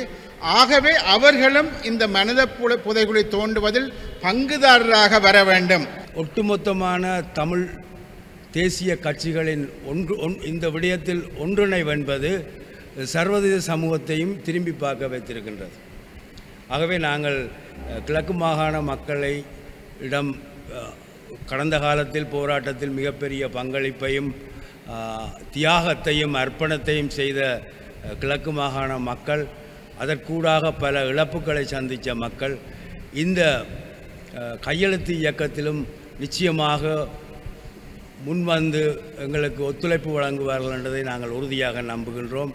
ஆகவே அவர்களும் இந்த மனித புதைகுழி தோண்டுவதில் பங்குதாரராக வர வேண்டும். ஒட்டுமொத்தமான தமிழ் தேசிய கட்சிகளின் இந்த விடயத்தில் ஒன்றிணைவென்பது சர்வதேச சமூகத்தையும் திரும்பி பார்க்க வைத்திருக்கின்றது. ஆகவே நாங்கள் கிழக்கு மாகாண மக்களை கடந்த காலத்தில் போராட்டத்தில் மிகப்பெரிய பங்களிப்பையும் தியாகத்தையும் அர்ப்பணத்தையும் செய்த கிழக்கு மாகாண மக்கள், அதற்கூடாக பல இழப்புகளை சந்தித்த மக்கள் இந்த கையெழுத்து இயக்கத்திலும் நிச்சயமாக முன்வந்து எங்களுக்கு ஒத்துழைப்பு வழங்குவார்கள் என்பதை நாங்கள் உறுதியாக நம்புகின்றோம்.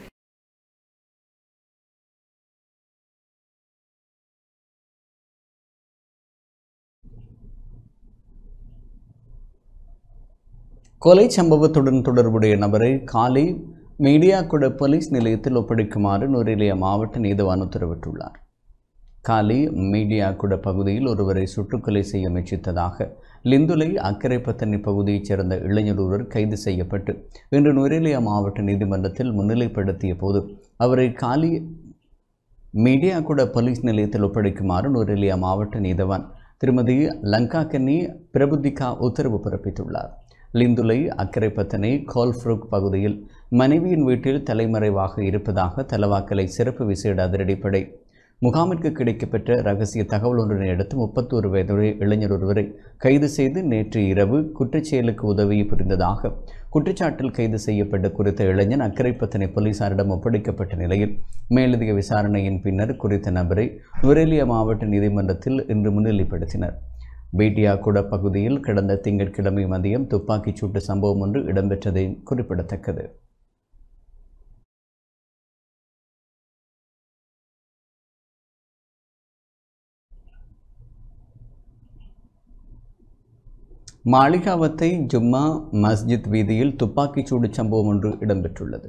கொலை சம்பவத்துடன் தொடர்புடைய நபரை காலை மீடியாக்குட போலீஸ் நிலையத்தில் ஒப்படைக்குமாறு நுவரெலியா மாவட்ட நீதவான் உத்தரவிட்டுள்ளார். காலி மீடியாக்குட பகுதியில் ஒருவரை சுட்டுக்கொலை செய்ய முயற்சித்ததாக லிந்துலை அக்கரைப்பத்தனி பகுதியைச் சேர்ந்த இளைஞர் ஒருவர் கைது செய்யப்பட்டு இன்று நுவரெலியா மாவட்ட நீதிமன்றத்தில் முன்னிலைப்படுத்திய போது அவரை காலி மீடியாக்குட போலீஸ் நிலையத்தில் ஒப்படைக்குமாறு நுவரெலியா மாவட்ட நீதவான் திருமதி லங்காக்கன்னி பிரபுத்திகா உத்தரவு பிறப்பித்துள்ளார். லிந்துலை அக்கரைப்பத்தனை கோல்ஃப்ரூக் பகுதியில் மனைவியின் வீட்டில் தலைமறைவாக இருப்பதாக தலவாக்கலை சிறப்பு விசேட அதிரடிப்படை முகாமிற்கு கிடைக்கப்பெற்ற ரகசிய தகவல் ஒன்றினை அடுத்து 31 வயதுடைய இளைஞர் ஒருவரை கைது செய்து நேற்று இரவு குற்றச்செயலுக்கு உதவி புரிந்ததாக குற்றச்சாட்டில் கைது செய்யப்பட்ட குறித்த இளைஞன் அக்கரைப்பத்தனை போலீசாரிடம் ஒப்படைக்கப்பட்ட நிலையில் மேலதிக விசாரணையின் பின்னர் குறித்த நபரை நுவரெலியா மாவட்ட நீதிமன்றத்தில் இன்று முன்னிலைப்படுத்தினர். பீட்டியாக்குட பகுதியில் கடந்த திங்கட்கிழமை மதியம் துப்பாக்கிச் சூட்டு சம்பவம் ஒன்று இடம்பெற்றதை குறிப்பிடத்தக்கது. மாளிகாவத்தை ஜும்மா மஸ்ஜித் வீதியில் துப்பாக்கிச்சூடு சம்பவம் ஒன்று இடம்பெற்றுள்ளது.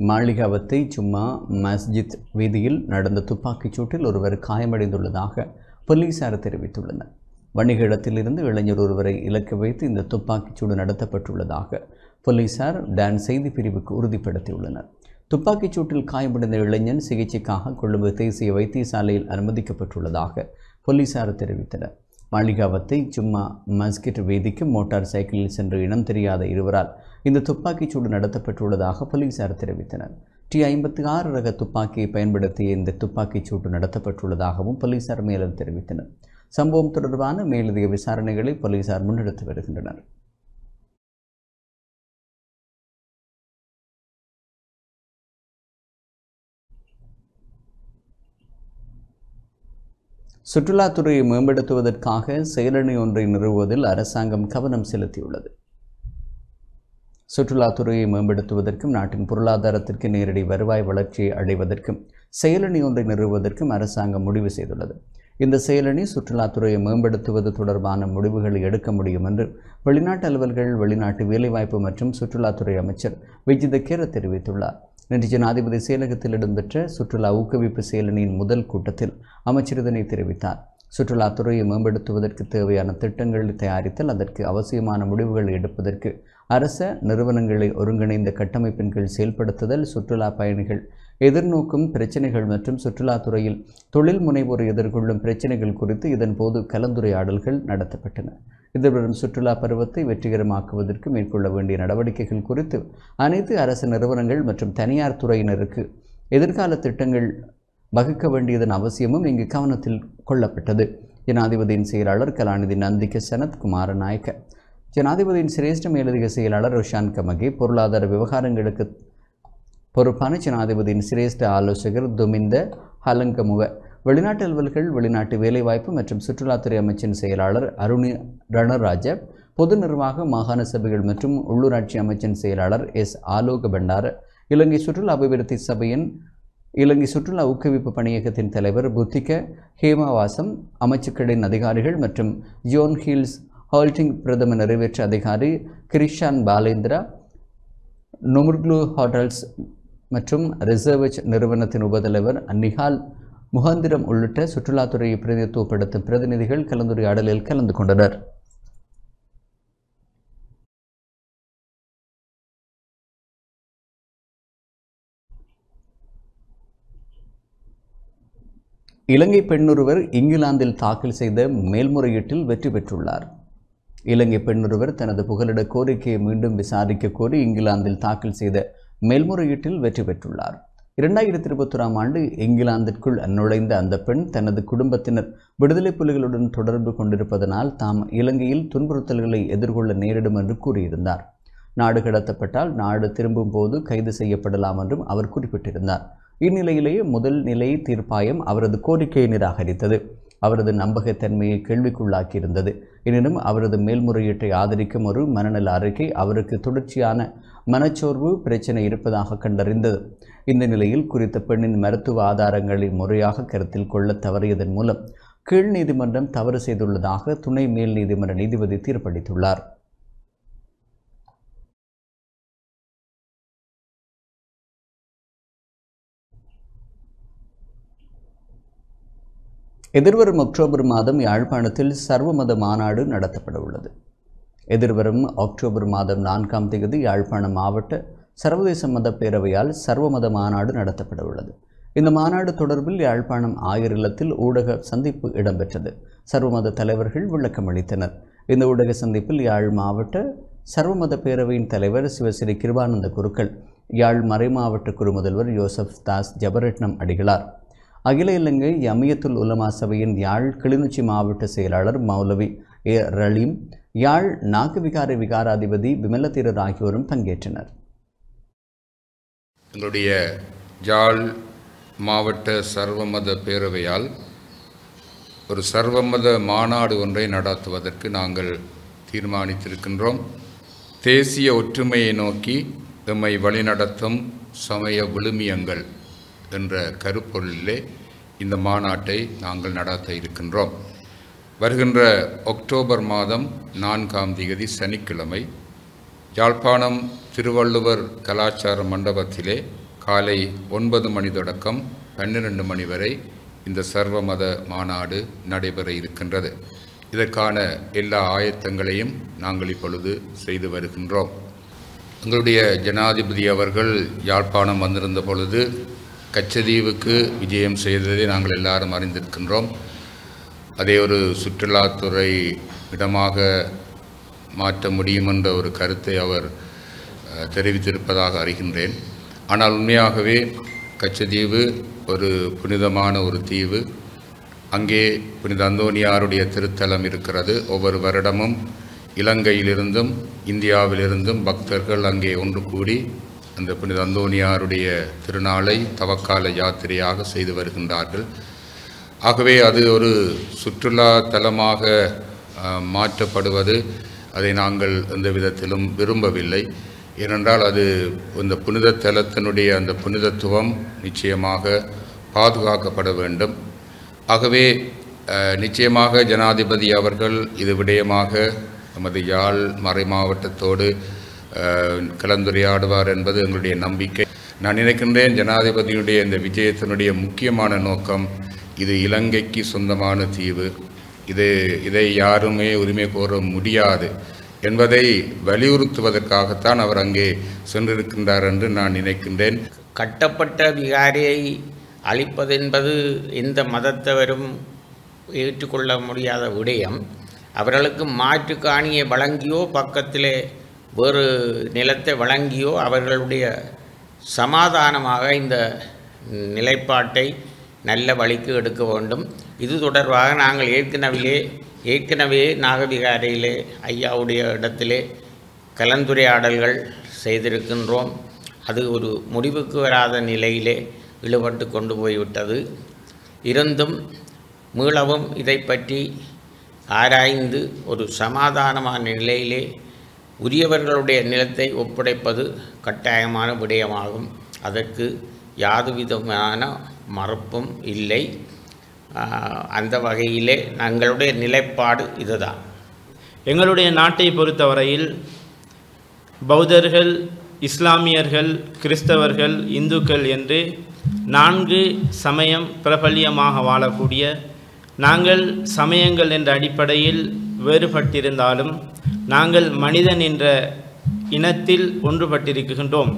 மாளிகாவத்தை ஜும்மா மஸ்ஜித் வீதியில் நடந்த துப்பாக்கிச் சூட்டில் ஒருவர் காயமடைந்துள்ளதாக போலீசார் தெரிவித்துள்ளனர். வணிக இடத்திலிருந்து இளைஞர் ஒருவரை இலக்கு வைத்து இந்த துப்பாக்கிச்சூடு நடத்தப்பட்டுள்ளதாக போலீசார் டான் செய்தி பிரிவுக்கு உறுதிப்படுத்தியுள்ளனர். துப்பாக்கிச் சூட்டில் காயமடைந்த இளைஞன் சிகிச்சைக்காக கொழும்பு தேசிய வைத்தியசாலையில் அனுமதிக்கப்பட்டுள்ளதாக போலீசார் தெரிவித்தனர். மாளிகாவத்தை ஜும்மா மஸ்கிட் வீதிக்கு மோட்டார் சைக்கிளில் சென்று இனம் தெரியாத இருவரால் இந்த துப்பாக்கிச் சூடு நடத்தப்பட்டுள்ளதாக போலீசார் தெரிவித்தனர். T-56 ரக துப்பாக்கியை பயன்படுத்திய இந்த துப்பாக்கிச் சூடு நடத்தப்பட்டுள்ளதாகவும் போலீசார் மேலும் தெரிவித்தனர். சம்பவம் தொடர்பான மேலதிக விசாரணைகளை போலீசார் முன்னெடுத்து வருகின்றனர். சுற்றுலாத்துறையை மேம்படுத்துவதற்காக செயலணி ஒன்றை நிறுவுவதில் அரசாங்கம் கவனம் செலுத்தியுள்ளது. சுற்றுலாத்துறையை மேம்படுத்துவதற்கும் நாட்டின் பொருளாதாரத்திற்கு நேரடி வருவாய் வளர்ச்சியை அடைவதற்கும் செயலணி ஒன்றை நிறுவுவதற்கும் அரசாங்கம் முடிவு செய்துள்ளது. இந்த செயலணி சுற்றுலாத்துறையை மேம்படுத்துவது தொடர்பான முடிவுகளை எடுக்க முடியும் என்று வெளிநாட்டு அலுவல்கள், வெளிநாட்டு வேலைவாய்ப்பு மற்றும் சுற்றுலாத்துறை அமைச்சர் விஜித கேர தெரிவித்துள்ளார். நேற்று ஜனாதிபதி செயலகத்தில் இடம்பெற்ற சுற்றுலா ஊக்குவிப்பு செயலணியின் முதல் கூட்டத்தில் அமைச்சர் இதனை தெரிவித்தார். சுற்றுலாத்துறையை மேம்படுத்துவதற்கு தேவையான திட்டங்களை தயாரித்தல், அதற்கு அவசியமான முடிவுகளை எடுப்பதற்கு அரச நிறுவனங்களை ஒருங்கிணைந்த கட்டமைப்பின் கீழ் செயல்படுத்துதல், சுற்றுலா பயணிகள் எதிர்நோக்கும் பிரச்சினைகள் மற்றும் சுற்றுலாத்துறையில் தொழில் முனைவோர் எதிர்கொள்ளும் பிரச்சினைகள் குறித்து இதன் போது கலந்துரையாடல்கள் நடத்தப்பட்டன. எதிர்வரும் சுற்றுலா பருவத்தை வெற்றிகரமாக்குவதற்கு மேற்கொள்ள வேண்டிய நடவடிக்கைகள் குறித்து அனைத்து அரசு நிறுவனங்கள் மற்றும் தனியார் துறையினருக்கு எதிர்கால திட்டங்கள் வகுக்க வேண்டியதன் அவசியமும் இங்கு கவனத்தில் கொள்ளப்பட்டது. ஜனாதிபதியின் செயலாளர் கலாநிதி நந்திக சனத் குமார நாயக்க, ஜனாதிபதியின் சிரேஷ்ட மேலதிக செயலாளர் ரோஷான் கமகே, பொருளாதார விவகாரங்களுக்கு பொறுப்பான ஜனாதிபதியின் சிரேஷ்ட ஆலோசகர் துமிந்த ஹலங்கமுவ, வெளிநாட்டு அலுவல்கள், வெளிநாட்டு வேலைவாய்ப்பு மற்றும் சுற்றுலாத்துறை அமைச்சின் செயலாளர் அருணி ரணராஜ, பொது நிர்வாக மாகாண சபைகள் மற்றும் உள்ளூராட்சி அமைச்சின் செயலாளர் எஸ் ஆலோக பண்டார, இலங்கை சுற்றுலா அபிவிருத்தி சபையின் இலங்கை சுற்றுலா ஊக்குவிப்பு பணியகத்தின் தலைவர் புத்திக ஹேமாவாசம், அமைச்சுக்களின் அதிகாரிகள் மற்றும் ஜோன் ஹில்ஸ் ஹால்டிங் பிரதம நிறைவேற்ற அதிகாரி கிரிஷான் பாலேந்திரா, நுமுர்க்லு ஹோட்டல்ஸ் மற்றும் ரிசர்வேஜ் நிறுவனத்தின் உபதலைவர் நிஹால் முகந்திரம் உள்ளிட்ட சுற்றுலாத்துறையை பிரதிநிதித்துவப்படுத்தும் பிரதிநிதிகள் கலந்துரையாடலில் கலந்து கொண்டனர். இலங்கை பெண்ணொருவர் இங்கிலாந்தில் தாக்கல் செய்த மேல்முறையீட்டில் வெற்றி பெற்றுள்ளார். இலங்கை பெண்ணொருவர் தனது புகலிட கோரிக்கையை மீண்டும் விசாரிக்க கோரி இங்கிலாந்தில் தாக்கல் செய்த மேல்முறையீட்டில் வெற்றி பெற்றுள்ளார். 2021ஆம் ஆண்டு இங்கிலாந்திற்குள் நுழைந்த அந்த பெண் தனது குடும்பத்தினர் விடுதலை புலிகளுடன் தொடர்பு கொண்டிருப்பதனால் தாம் இலங்கையில் துன்புறுத்தல்களை எதிர்கொள்ள நேரிடும் என்று கூறியிருந்தார். நாடு கடத்தப்பட்டால் நாடு திரும்பும் போது கைது செய்யப்படலாம் என்றும் அவர் குறிப்பிட்டிருந்தார். இந்நிலையிலேயே முதல் நிலை தீர்ப்பாயம் அவரது கோரிக்கையை நிராகரித்தது. அவரது நம்பகத்தன்மையை கேள்விக்குள்ளாக்கியிருந்தது. எனினும் அவரது மேல்முறையீட்டை ஆதரிக்கும் ஒரு மனநல அறிக்கை அவருக்கு தொடர்ச்சியான மனச்சோர்வு பிரச்சனை இருப்பதாக கண்டறிந்தது. இந்த நிலையில் குறித்த பெண்ணின் மருத்துவ ஆதாரங்களை முறையாக கருத்தில் கொள்ள தவறியதன் மூலம் கீழ் நீதிமன்றம் தவறு செய்துள்ளதாக துணை மேல் நீதிமன்ற நீதிபதி தீர்ப்பளித்துள்ளார். எதிர்வரும் அக்டோபர் மாதம் யாழ்ப்பாணத்தில் சர்வமத மாநாடு நடத்தப்பட உள்ளது. எதிர்வரும் அக்டோபர் மாதம் 4ஆம் தேதி யாழ்ப்பாணம் மாவட்ட சர்வதேச மத பேரவையால் சர்வமத மாநாடு நடத்தப்பட உள்ளது. இந்த மாநாடு தொடர்பில் யாழ்ப்பாணம் ஆயர் இல்லத்தில் ஊடக சந்திப்பு இடம்பெற்றது. சர்வமத தலைவர்கள் விளக்கம் அளித்தனர். இந்த ஊடக சந்திப்பில் யாழ் மாவட்ட சர்வமத பேரவையின் தலைவர் சிவஸ்ரீ கிருபானந்த குருக்கள், யாழ் மறைமாவட்ட குருமுதல்வர் யோசப் தாஸ் ஜபரட்னம் அடிகளார், அகில இலங்கை யமியத்துல் உலமா சபையின் யாழ் கிளிநொச்சி மாவட்ட செயலாளர் மௌலவி ஏ ரலீம், யாழ் நாகவிகார விகாராதிபதி விமலதீரர் ஆகியோரும் பங்கேற்றனர். எங்களுடைய யாழ் மாவட்ட சர்வமத பேரவையால் ஒரு சர்வமத மாநாடு ஒன்றை நடத்துவதற்கு நாங்கள் தீர்மானித்திருக்கின்றோம். தேசிய ஒற்றுமையை நோக்கி எம்மை வழிநடத்தும் சமய விழுமியங்கள் என்ற கருப்பொருளிலே இந்த மாநாட்டை நாங்கள் நடத்த இருக்கின்றோம். வருகின்ற அக்டோபர் மாதம் 4ஆம் தேதி சனிக்கிழமை யாழ்ப்பாணம் திருவள்ளுவர் கலாச்சார மண்டபத்திலே காலை 9 மணி தொடக்கம் 12 மணி வரை இந்த சர்வமத மாநாடு நடைபெற இருக்கின்றது. இதற்கான எல்லா ஆயத்தங்களையும் நாங்கள் இப்பொழுது செய்து வருகின்றோம். எங்களுடைய ஜனாதிபதி அவர்கள் யாழ்ப்பாணம் வந்திருந்த பொழுது கச்சதீவுக்கு விஜயம் செய்ததை நாங்கள் எல்லாரும் அறிந்திருக்கின்றோம். அதை ஒரு சுற்றுலாத்துறை இடமாக மாற்ற முடியும் என்ற ஒரு கருத்தை அவர் தெரிவித்திருப்பதாக அறிகின்றேன். ஆனால் உண்மையாகவே கச்சதீவு ஒரு புனிதமான ஒரு தீவு. அங்கே புனித அந்தோனியாருடைய திருத்தலம் இருக்கிறது. ஒவ்வொரு வருடமும் இலங்கையிலிருந்தும் இந்தியாவிலிருந்தும் பக்தர்கள் அங்கே ஒன்று கூடி அந்த புனித அந்தோனியாருடைய திருநாளை தவக்கால யாத்திரையாக செய்து வருகின்றார்கள். ஆகவே அது ஒரு சுற்றுலா தலமாக மாற்றப்படுவது அதை நாங்கள் எந்த விதத்திலும் விரும்பவில்லை. ஏனென்றால் அது இந்த புனித தலத்தினுடைய அந்த புனிதத்துவம் நிச்சயமாக பாதுகாக்கப்பட வேண்டும். ஆகவே நிச்சயமாக ஜனாதிபதி அவர்கள் இது விடயமாக நமது யாழ் மறை மாவட்டத்தோடு கலந்துரையாடுவார் என்பது எங்களுடைய நம்பிக்கை. நான் நினைக்கின்றேன் ஜனாதிபதியுடைய இந்த விஜயத்தினுடைய முக்கியமான நோக்கம் இது இலங்கைக்கு சொந்தமான தீவு, இதை யாருமே உரிமை கோர முடியாது என்பதை வலியுறுத்துவதற்காகத்தான் அவர் அங்கே சென்றிருக்கின்றார் என்று நான் நினைக்கின்றேன். கட்டப்பட்ட விகாரியை அழிப்பதென்பது எந்த மதத்தவரும் ஏற்றுக்கொள்ள முடியாத விடயம். அவர்களுக்கு மாற்று காணியை வழங்கியோ பக்கத்திலே வேறு நிலத்தை வழங்கியோ அவர்களுடைய சமாதானமாக இந்த நிலைப்பாட்டை நல்ல வழிக்கு எடுக்க வேண்டும். இது தொடர்பாக நாங்கள் ஏற்கனவே நாகவிகாரையிலே ஐயாவுடைய இடத்திலே கலந்துரையாடல்கள் செய்திருக்கின்றோம். அது ஒரு முடிவுக்கு வராத நிலையிலே இழுபட்டு கொண்டு போய்விட்டது. இருந்தும் மீளவும் இதை பற்றி ஆராய்ந்து ஒரு சமாதானமான நிலையிலே உரியவர்களுடைய நிலத்தை ஒப்படைப்பது கட்டாயமான விடயமாகும். அதற்கு யாதுவிதமான மறுப்பும் இல்லை. அந்த வகையிலே எங்களுடைய நிலைப்பாடு இதுதான். எங்களுடைய நாட்டை பொறுத்தவரையில் பௌத்தர்கள், இஸ்லாமியர்கள், கிறிஸ்தவர்கள், இந்துக்கள் என்று 4 சமயம் பிரபல்யமாக வாழக்கூடிய நாங்கள் சமயங்கள் என்ற அடிப்படையில் வேறுபட்டிருந்தாலும் நாங்கள் மனிதன் என்ற இனத்தில் ஒன்றுபட்டிருக்கின்றோம்.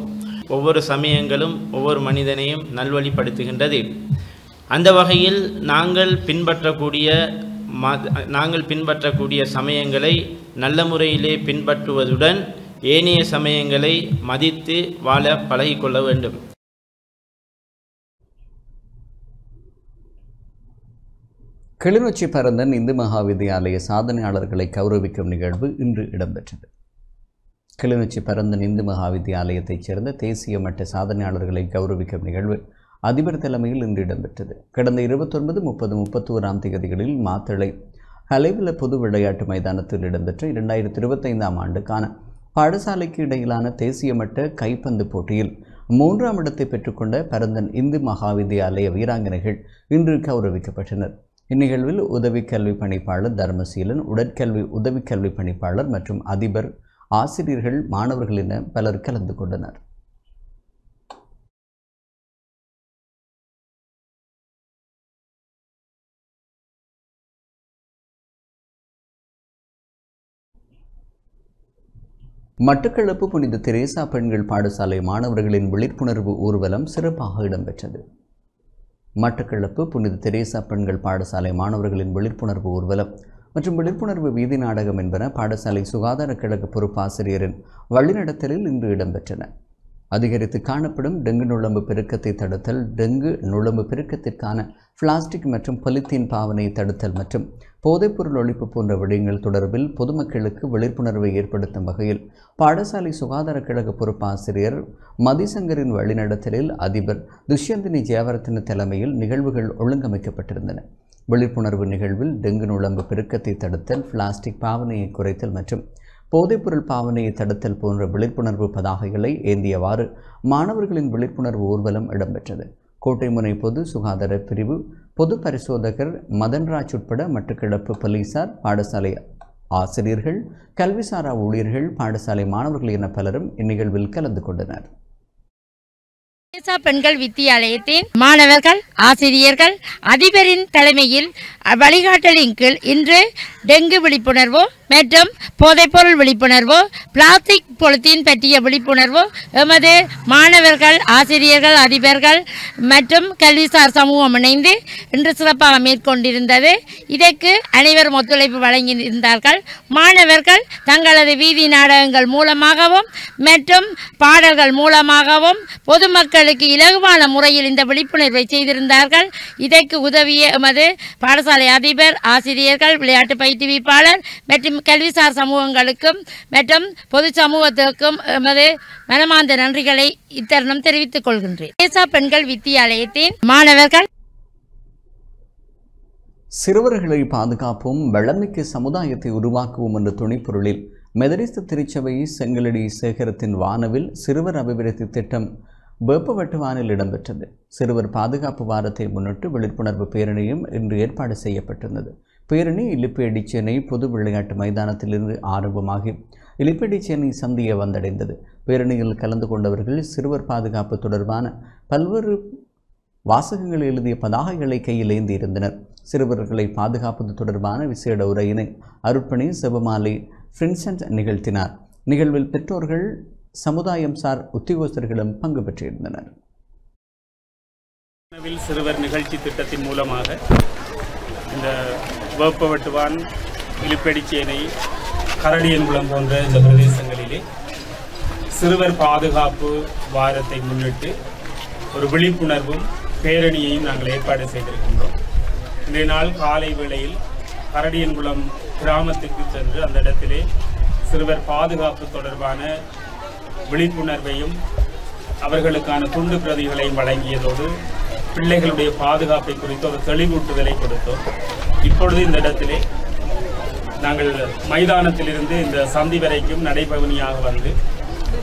ஒவ்வொரு சமயங்களும் ஒவ்வொரு மனிதனையும் நல்வழிப்படுத்துகின்றது. அந்த வகையில் நாங்கள் பின்பற்றக்கூடிய சமயங்களை நல்ல முறையிலே பின்பற்றுவதுடன் ஏனைய சமயங்களை மதித்து வாழ பழகிக்கொள்ள வேண்டும். கிளிநொச்சி பரந்தன் இந்து மகாவித்தியாலய சாதனையாளர்களை கௌரவிக்கும் நிகழ்வு இன்று இடம்பெற்றது. கிளிநொச்சி பரந்தன் இந்து மகாவித்தியாலயத்தைச் சேர்ந்த தேசிய மட்ட சாதனையாளர்களை கௌரவிக்கும் நிகழ்வு அதிபர் தலைமையில் இன்று இடம்பெற்றது. கடந்த 29, 30, 31ஆம் தேதிகளில் மாத்தளை ஹலைவில பொது விளையாட்டு மைதானத்தில் இடம்பெற்ற 2025ஆம் ஆண்டுக்கான பாடசாலைக்கு இடையிலான தேசிய மட்ட கைப்பந்து போட்டியில் 3ஆம் இடத்தை பெற்றுக்கொண்ட பரந்தன் இந்து மகாவித்தியாலய வீராங்கனைகள் இன்று கௌரவிக்கப்பட்டனர். இந்நிகழ்வில் உதவி கல்வி பணிப்பாளர் தர்மசீலன், உடற்கல்வி உதவி கல்வி பணிப்பாளர் மற்றும் அதிபர், ஆசிரியர்கள், மாணவர்கள் என பலர் கலந்து கொண்டனர். மட்டக்களப்பு புனித தெரேசா பெண்கள் பாடசாலை மாணவர்களின் விழிப்புணர்வு ஊர்வலம் சிறப்பாக இடம்பெற்றது. மட்டக்களப்பு புனித தெரேசா பெண்கள் பாடசாலை மாணவர்களின் விழிப்புணர்வு ஊர்வலம் மற்றும் விழிப்புணர்வு வீதி நாடகம் என்பன பாடசாலை சுகாதார கழக பொறுப்பாசிரியரின் வழிநடத்தலில் இன்று இடம்பெற்றன. அதிகரித்து காணப்படும் டெங்கு நுழம்பு பெருக்கத்தை தடுத்தல், டெங்கு நுழம்பு பெருக்கத்திற்கான பிளாஸ்டிக் மற்றும் பொலித்தீன் பாவனையை தடுத்தல் மற்றும் போதைப்பொருள் ஒழிப்பு போன்ற விடயங்கள் தொடர்பில் பொதுமக்களுக்கு விழிப்புணர்வை ஏற்படுத்தும் வகையில் பாடசாலை சுகாதார கழக பொறுப்பாசிரியர் மதிசங்கரின் வழிநடத்தலில் அதிபர் துஷ்யந்தினி ஜெயவர்தன தலைமையில் நிகழ்வுகள் ஒழுங்கமைக்கப்பட்டிருந்தன. விழிப்புணர்வு நிகழ்வில் டெங்கு நுழம்பு பெருக்கத்தை தடுத்தல், பிளாஸ்டிக் பாவனையை குறைத்தல் மற்றும் போதைப்பொருள் பாவனையை தடுத்தல் போன்ற விழிப்புணர்வு பதாகைகளை ஏந்தியவாறு மாணவர்களின் விழிப்புணர்வு ஊர்வலம் இடம்பெற்றது. கோட்டைமுனை பொது சுகாதார பிரிவு பொது பரிசோதகர் மதன்ராஜ் உட்பட மட்டக்களப்பு போலீசார், பாடசாலை ஆசிரியர்கள், கல்விசாரா ஊழியர்கள், பாடசாலை மாணவர்கள் என பலரும் இந்நிகழ்வில் கலந்து கொண்டனர். தெரேசா பெண்கள் வித்தியாலயத்தின் மாணவர்கள், ஆசிரியர்கள், அதிபரின் தலைமையில் வழிகாட்டலின் கீழ் இன்று டெங்கு விழிப்புணர்வு மற்றும் போதைப்பொருள் விழிப்புணர்வு, பிளாஸ்டிக் பொலித்தீன் பற்றிய விழிப்புணர்வு எமது மாணவர்கள், ஆசிரியர்கள், அதிபர்கள் மற்றும் கல்விசார் சமூகம் இணைந்து இன்று சிறப்பாக மேற்கொண்டிருந்தது. இதற்கு அனைவரும் ஒத்துழைப்பு வழங்கியிருந்தார்கள். மாணவர்கள் தங்களது வீதி நாடகங்கள் மூலமாகவும் மற்றும் பாடல்கள் மூலமாகவும் பொதுமக்களுக்கு இலகுவான முறையில் இந்த விழிப்புணர்வை செய்திருந்தார்கள். இதற்கு உதவிய எமது பாடசாலை அதிபர், ஆசிரியர்கள், விளையாட்டு பயிற்றுவிப்பாளர் மற்றும் கல்விசார் சமூகங்களுக்கும் மற்றும் பொது சமூகத்திற்கும் எமது மனமார்ந்த நன்றிகளை இத்தருணம் தெரிவித்துக் கொள்கின்றேன். தேசா பெண்கள் வித்தியாலயத்தின் மாணவர்கள் சிறுவர்களை பாதுகாப்போம், வளமிக்க சமுதாயத்தை உருவாக்குவோம் என்ற துணைப்பொருளில் மெதடிஸ்த திருச்சபை செங்கலடி சேகரத்தின் வானவில் சிறுவர் அபிவிருத்தி திட்டம் வேப்பவட்டுவானில் இடம்பெற்றது. சிறுவர் பாதுகாப்பு வாரத்தை முன்னிட்டு விழிப்புணர்வு பேரணியும் இன்று ஏற்பாடு செய்யப்பட்டிருந்தது. பேரணி இலிப்பேடிச்சேனை பொது விளையாட்டு மைதானத்திலிருந்து ஆரம்பமாகி இலிப்பேடிச்சேனை சந்தியை வந்தடைந்தது. பேரணியில் கலந்து கொண்டவர்கள் சிறுவர் பாதுகாப்பு தொடர்பான பல்வேறு வாசகங்கள் எழுதிய பதாகைகளை கையில் ஏந்தி இருந்தனர். சிறுவர்களை பாதுகாப்பது தொடர்பான விசேட உரையினை அருட்பணி செபமாலை பிரின்சன்ட் நிகழ்த்தினார். நிகழ்வில் பெற்றோர்கள், சமுதாயம் சார் உத்தியோகஸ்தர்களும் பங்கு பெற்றிருந்தனர். சிறுவர் நிகழ்ச்சி திட்டத்தின் மூலமாக இந்த வேப்பவட்டுவான், இலிப்பெடிச்சேனை, கரடியன்குளம் போன்ற இந்த பிரதேசங்களிலே சிறுவர் பாதுகாப்பு வாரத்தை முன்னிட்டு ஒரு விழிப்புணர்வும் பேரணியையும் நாங்கள் ஏற்பாடு செய்திருக்கின்றோம். இன்றைய நாள் காலை வேளையில் கரடியன்குளம் கிராமத்துக்கு சென்று அந்த இடத்திலே சிறுவர் பாதுகாப்பு தொடர்பான விழிப்புணர்வையும் அவர்களுக்கான துண்டு பிரதிகளையும் வழங்கியதோடு பிள்ளைகளுடைய பாதுகாப்பை குறித்து ஒரு தெளிவூட்டுதலை கொடுத்தோம். இப்பொழுது இந்த இடத்திலே நாங்கள் மைதானத்திலிருந்து இந்த சந்தி வரைக்கும் நடைபவனியாக வந்து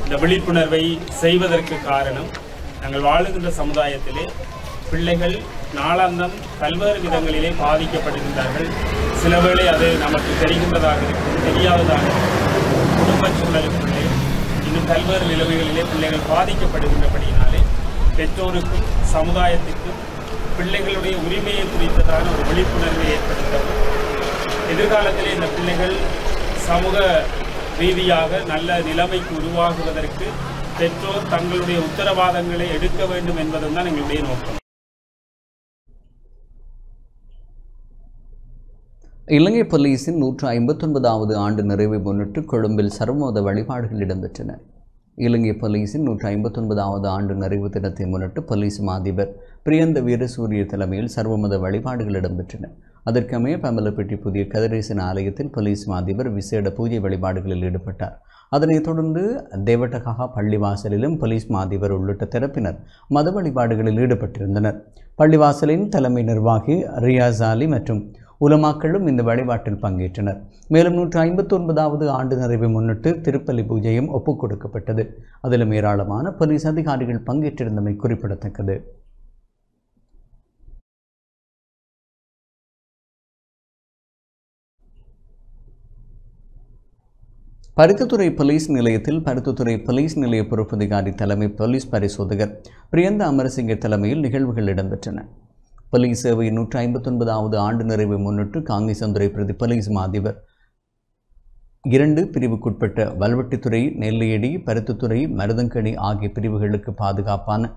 இந்த விழிப்புணர்வை செய்வதற்கு காரணம், நாங்கள் வாழுகின்ற சமுதாயத்திலே பிள்ளைகள் நாளாந்தம் பல்வேறு விதங்களிலே பாதிக்கப்படுகின்றார்கள். சில வேளை அது நமக்கு தெரிகின்றதாக இருக்கும், தெரியாததாக இருக்கும். குடும்ப சூழலுக்குள்ளே இன்னும் பல்வேறு நிலைமைகளிலே பிள்ளைகள் பாதிக்கப்படுகின்றபடியினாலே பெற்றோருக்கும் சமுதாயத்திற்கும் பிள்ளைகளுடைய உரிமையை குறித்ததான ஒரு விழிப்புணர்வை ஏற்படுத்தவும், எதிர்காலத்திலே இந்த பிள்ளைகள் சமூக ரீதியாக நல்ல நிலைமைக்கு உருவாகுவதற்கு பெற்றோர் தங்களுடைய உத்தரவாதங்களை எடுக்க வேண்டும் என்பதும் தான் எங்களுடைய நோக்கம். இலங்கை போலீசின் 159வது ஆண்டு நிறைவை முன்னிட்டு கொழும்பில் சர்வமத வழிபாடுகள் இடம்பெற்றன. இலங்கை போலீசின் 159வது ஆண்டு நிறைவு தினத்தை முன்னிட்டு போலீஸ் மாதிபர் பிரியந்த வீரசூரிய தலைமையில் சர்வமத வழிபாடுகள் இடம்பெற்றன. அதற்கமைய பம்பலப்பட்டி புதிய கதிரேசன் ஆலயத்தில் போலீஸ் மாதிபர் விசேட பூஜை வழிபாடுகளில் ஈடுபட்டார். அதனைத் தொடர்ந்து தேவட்டகா பள்ளிவாசலிலும் போலீஸ் மாதிபர் உள்ளிட்ட தரப்பினர் மத வழிபாடுகளில் ஈடுபட்டிருந்தனர். பள்ளிவாசலின் தலைமை நிர்வாகி ரியாஸ் அலி மற்றும் உலமாக்களும் இந்த வழிபாட்டில் பங்கேற்றனர். மேலும் 159வது ஆண்டு நிறைவை முன்னிட்டு திருப்பலி பூஜையும் ஒப்புக் கொடுக்கப்பட்டது. அதிலும் ஏராளமான போலீஸ் அதிகாரிகள் பங்கேற்றிருந்தமை குறிப்பிடத்தக்கது. பருத்தித்துறை போலீஸ் நிலையத்தில் பருத்தித்துறை போலீஸ் நிலைய பொறுப்பதிகாரி தலைமை போலீஸ் பரிசோதகர் பிரியந்த அமரசிங்க தலைமையில் நிகழ்வுகள் இடம்பெற்றன. போலீஸ் சேவையின் 159வது ஆண்டு நிறைவை முன்னிட்டு காங்கேசந்துறை பிரதி போலீஸ் மாதிபர் 2 பிரிவுக்குட்பட்ட வல்வெட்டித்துறை, நெல்லையடி, பருத்தித்துறை, மருதங்கணி ஆகிய பிரிவுகளுக்கு பாதுகாப்பான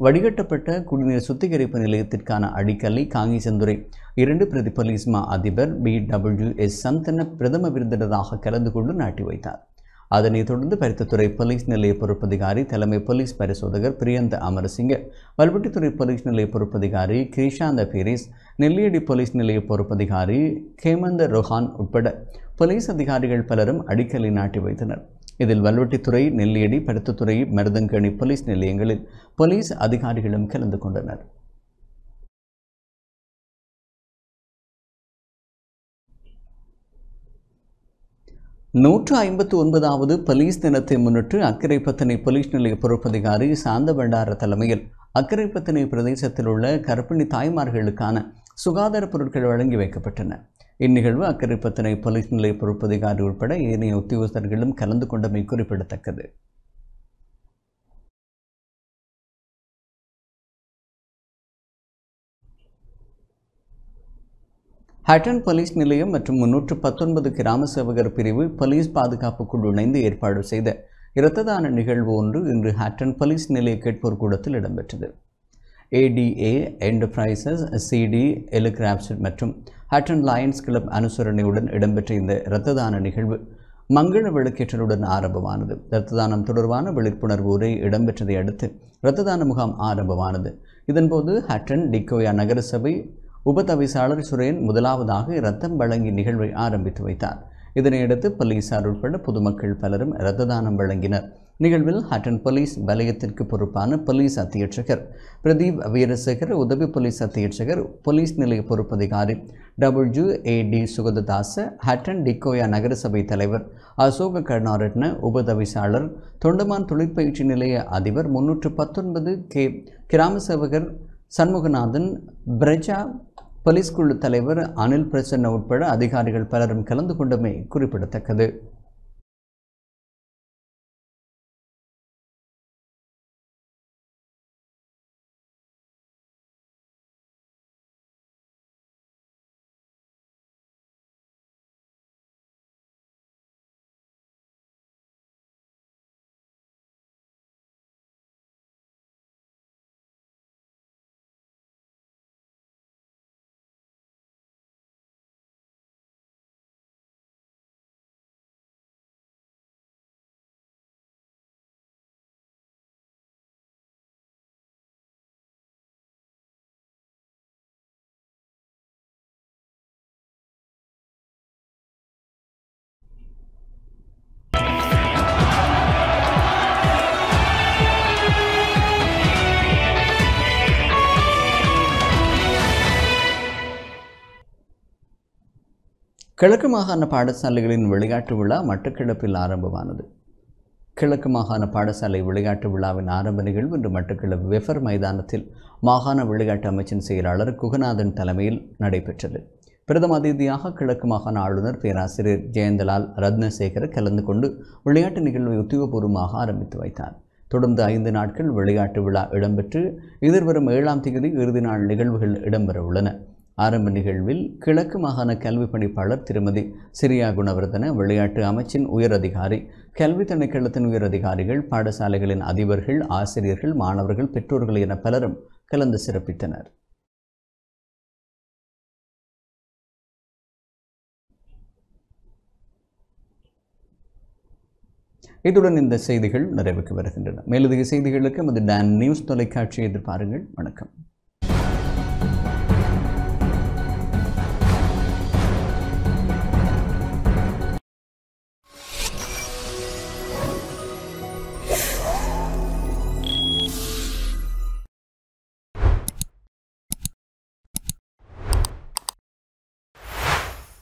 வடிகட்டப்பட்ட குடிநீர் சுத்திகரிப்பு நிலையத்திற்கான அடிக்கல்லை காங்கேசந்துறை 2 பிரதி போலீஸ் மா அதிபர் BWS சந்தன பிரதம விருந்தினராக கலந்து கொண்டு நாட்டி வைத்தார். அதனைத் தொடர்ந்து பருத்தித்துறை போலீஸ் நிலைய பொறுப்பதிகாரி தலைமை போலீஸ் பரிசோதகர் பிரியந்த அமரசிங்க, வல்வெட்டித்துறை போலீஸ் நிலைய பொறுப்பதிகாரி கிரிஷாந்த பீரிஸ், நெல்லியடி போலீஸ் நிலைய பொறுப்பதிகாரி கேமந்த ரொஹான் உட்பட போலீஸ் அதிகாரிகள் பலரும் அடிக்கலை நாட்டி வைத்தனர். இதில் வல்வெட்டித்துறை, நெல்லியடி, பருத்தித்துறை, மருதங்கணி போலீஸ் நிலையங்களில் போலீஸ் அதிகாரிகளும் கலந்து கொண்டனர். நூற்று 59வது போலீஸ் தினத்தை முன்னிட்டு அக்கரைப்பத்தனை போலீஸ் நிலைய பொறுப்பதிகாரி சாந்த பண்டார தலைமையில் அக்கரைப்பத்தனை பிரதேசத்தில் உள்ள கர்ப்பிணி தாய்மார்களுக்கான சுகாதார பொருட்கள் வழங்கி வைக்கப்பட்டன. இந்நிகழ்வு அக்கரைப்பத்தனை போலீஸ் நிலைய பொறுப்பதிகாரி உட்பட ஏனைய உத்தியோகஸ்தர்களும் கலந்து கொண்டமை குறிப்பிடத்தக்கது. ஹட்டன் போலீஸ் நிலையம் மற்றும் 319 கிராம சேவகர் பிரிவு போலீஸ் பாதுகாப்பு குழு இணைந்து ஏற்பாடு செய்த இரத்த தான நிகழ்வு ஒன்று இன்று ஹட்டன் போலீஸ் நிலைய கேட்போர் கூடத்தில் இடம்பெற்றது. ADA என்டர்பிரைசஸ், CD எலிகிராப்ஸ் மற்றும் ஹட்டன் லயன்ஸ் கிளப் அனுசரணையுடன் இடம்பெற்ற இந்த இரத்த தான நிகழ்வு மங்கள விளக்கேற்றலுடன் ஆரம்பமானது. இரத்த தானம் தொடர்பான விழிப்புணர்வு உரை இடம்பெற்றதை அடுத்து இரத்த தான முகாம் ஆரம்பமானது. இதன்போது ஹட்டன் டிக்கோயா நகரசபை உபதவிசாளர் சுரேன் முதலாவதாக இரத்தம் வழங்கி நிகழ்வை ஆரம்பித்து வைத்தார். இதனையடுத்து போலீசார் உட்பட பொதுமக்கள் பலரும் இரத்த தானம் வழங்கினர். நிகழ்வில் ஹட்டன் போலீஸ் வலயத்திற்கு பொறுப்பான போலீஸ் அத்தியட்சகர் பிரதீப் வீரசேகர், உதவி போலீஸ் அத்தியட்சகர், போலீஸ் நிலைய பொறுப்பதிகாரி WAD சுகததாச, ஹட்டன் டிக்கோயா நகரசபை தலைவர் அசோக கருணாரட்ன, உபதவிசாளர் தொண்டமான் தொழிற்பயிற்சி நிலைய அதிபர் 319 கிராம சேவகர் சண்முகநாதன், பிரஜா போலீஸ் குழு தலைவர் அனில் பிரசன்ன உட்பட அதிகாரிகள் பலரும் கலந்து கொண்டமை குறிப்பிடத்தக்கது. கிழக்கு மாகாண பாடசாலைகளின் விளையாட்டு விழா மட்டக்களப்பில் ஆரம்பமானது. கிழக்கு மாகாண பாடசாலை விளையாட்டு விழாவின் ஆரம்ப நிகழ்வு இன்று மட்டக்களப்பு வெஃபர் மைதானத்தில் மாகாண விளையாட்டு அமைச்சின் செயலாளர் குகநாதன் தலைமையில் நடைபெற்றது. பிரதம அதிதியாக கிழக்கு மாகாண ஆளுநர் பேராசிரியர் ஜெயந்தலால் ரத்னசேகர் கலந்து கொண்டு விளையாட்டு நிகழ்வை உத்தியோகபூர்வமாக ஆரம்பித்து வைத்தார். தொடர்ந்து 5 நாட்கள் விளையாட்டு விழா இடம்பெற்று எதிர்வரும் 7ஆம் தேதி இறுதி நாள் நிகழ்வுகள் இடம்பெற உள்ளன. ஆரம்ப நிகழ்வில் கிழக்கு மாகாண கல்வி பணிப்பாளர் திருமதி சிரியா குணவர்தன, விளையாட்டு அமைச்சின் உயர் அதிகாரி, கல்வி திணைக்களத்தின் உயர் அதிகாரிகள், பாடசாலைகளின் அதிபர்கள், ஆசிரியர்கள், மாணவர்கள், பெற்றோர்கள் என பலரும் கலந்து சிறப்பித்தனர். இத்துடன் இந்த செய்திகள் நிறைவுக்கு வருகின்றன. மேலதிக செய்திகளுக்கு நமது டான் நியூஸ் தொலைக்காட்சியை எதிர்பாருங்கள். வணக்கம்.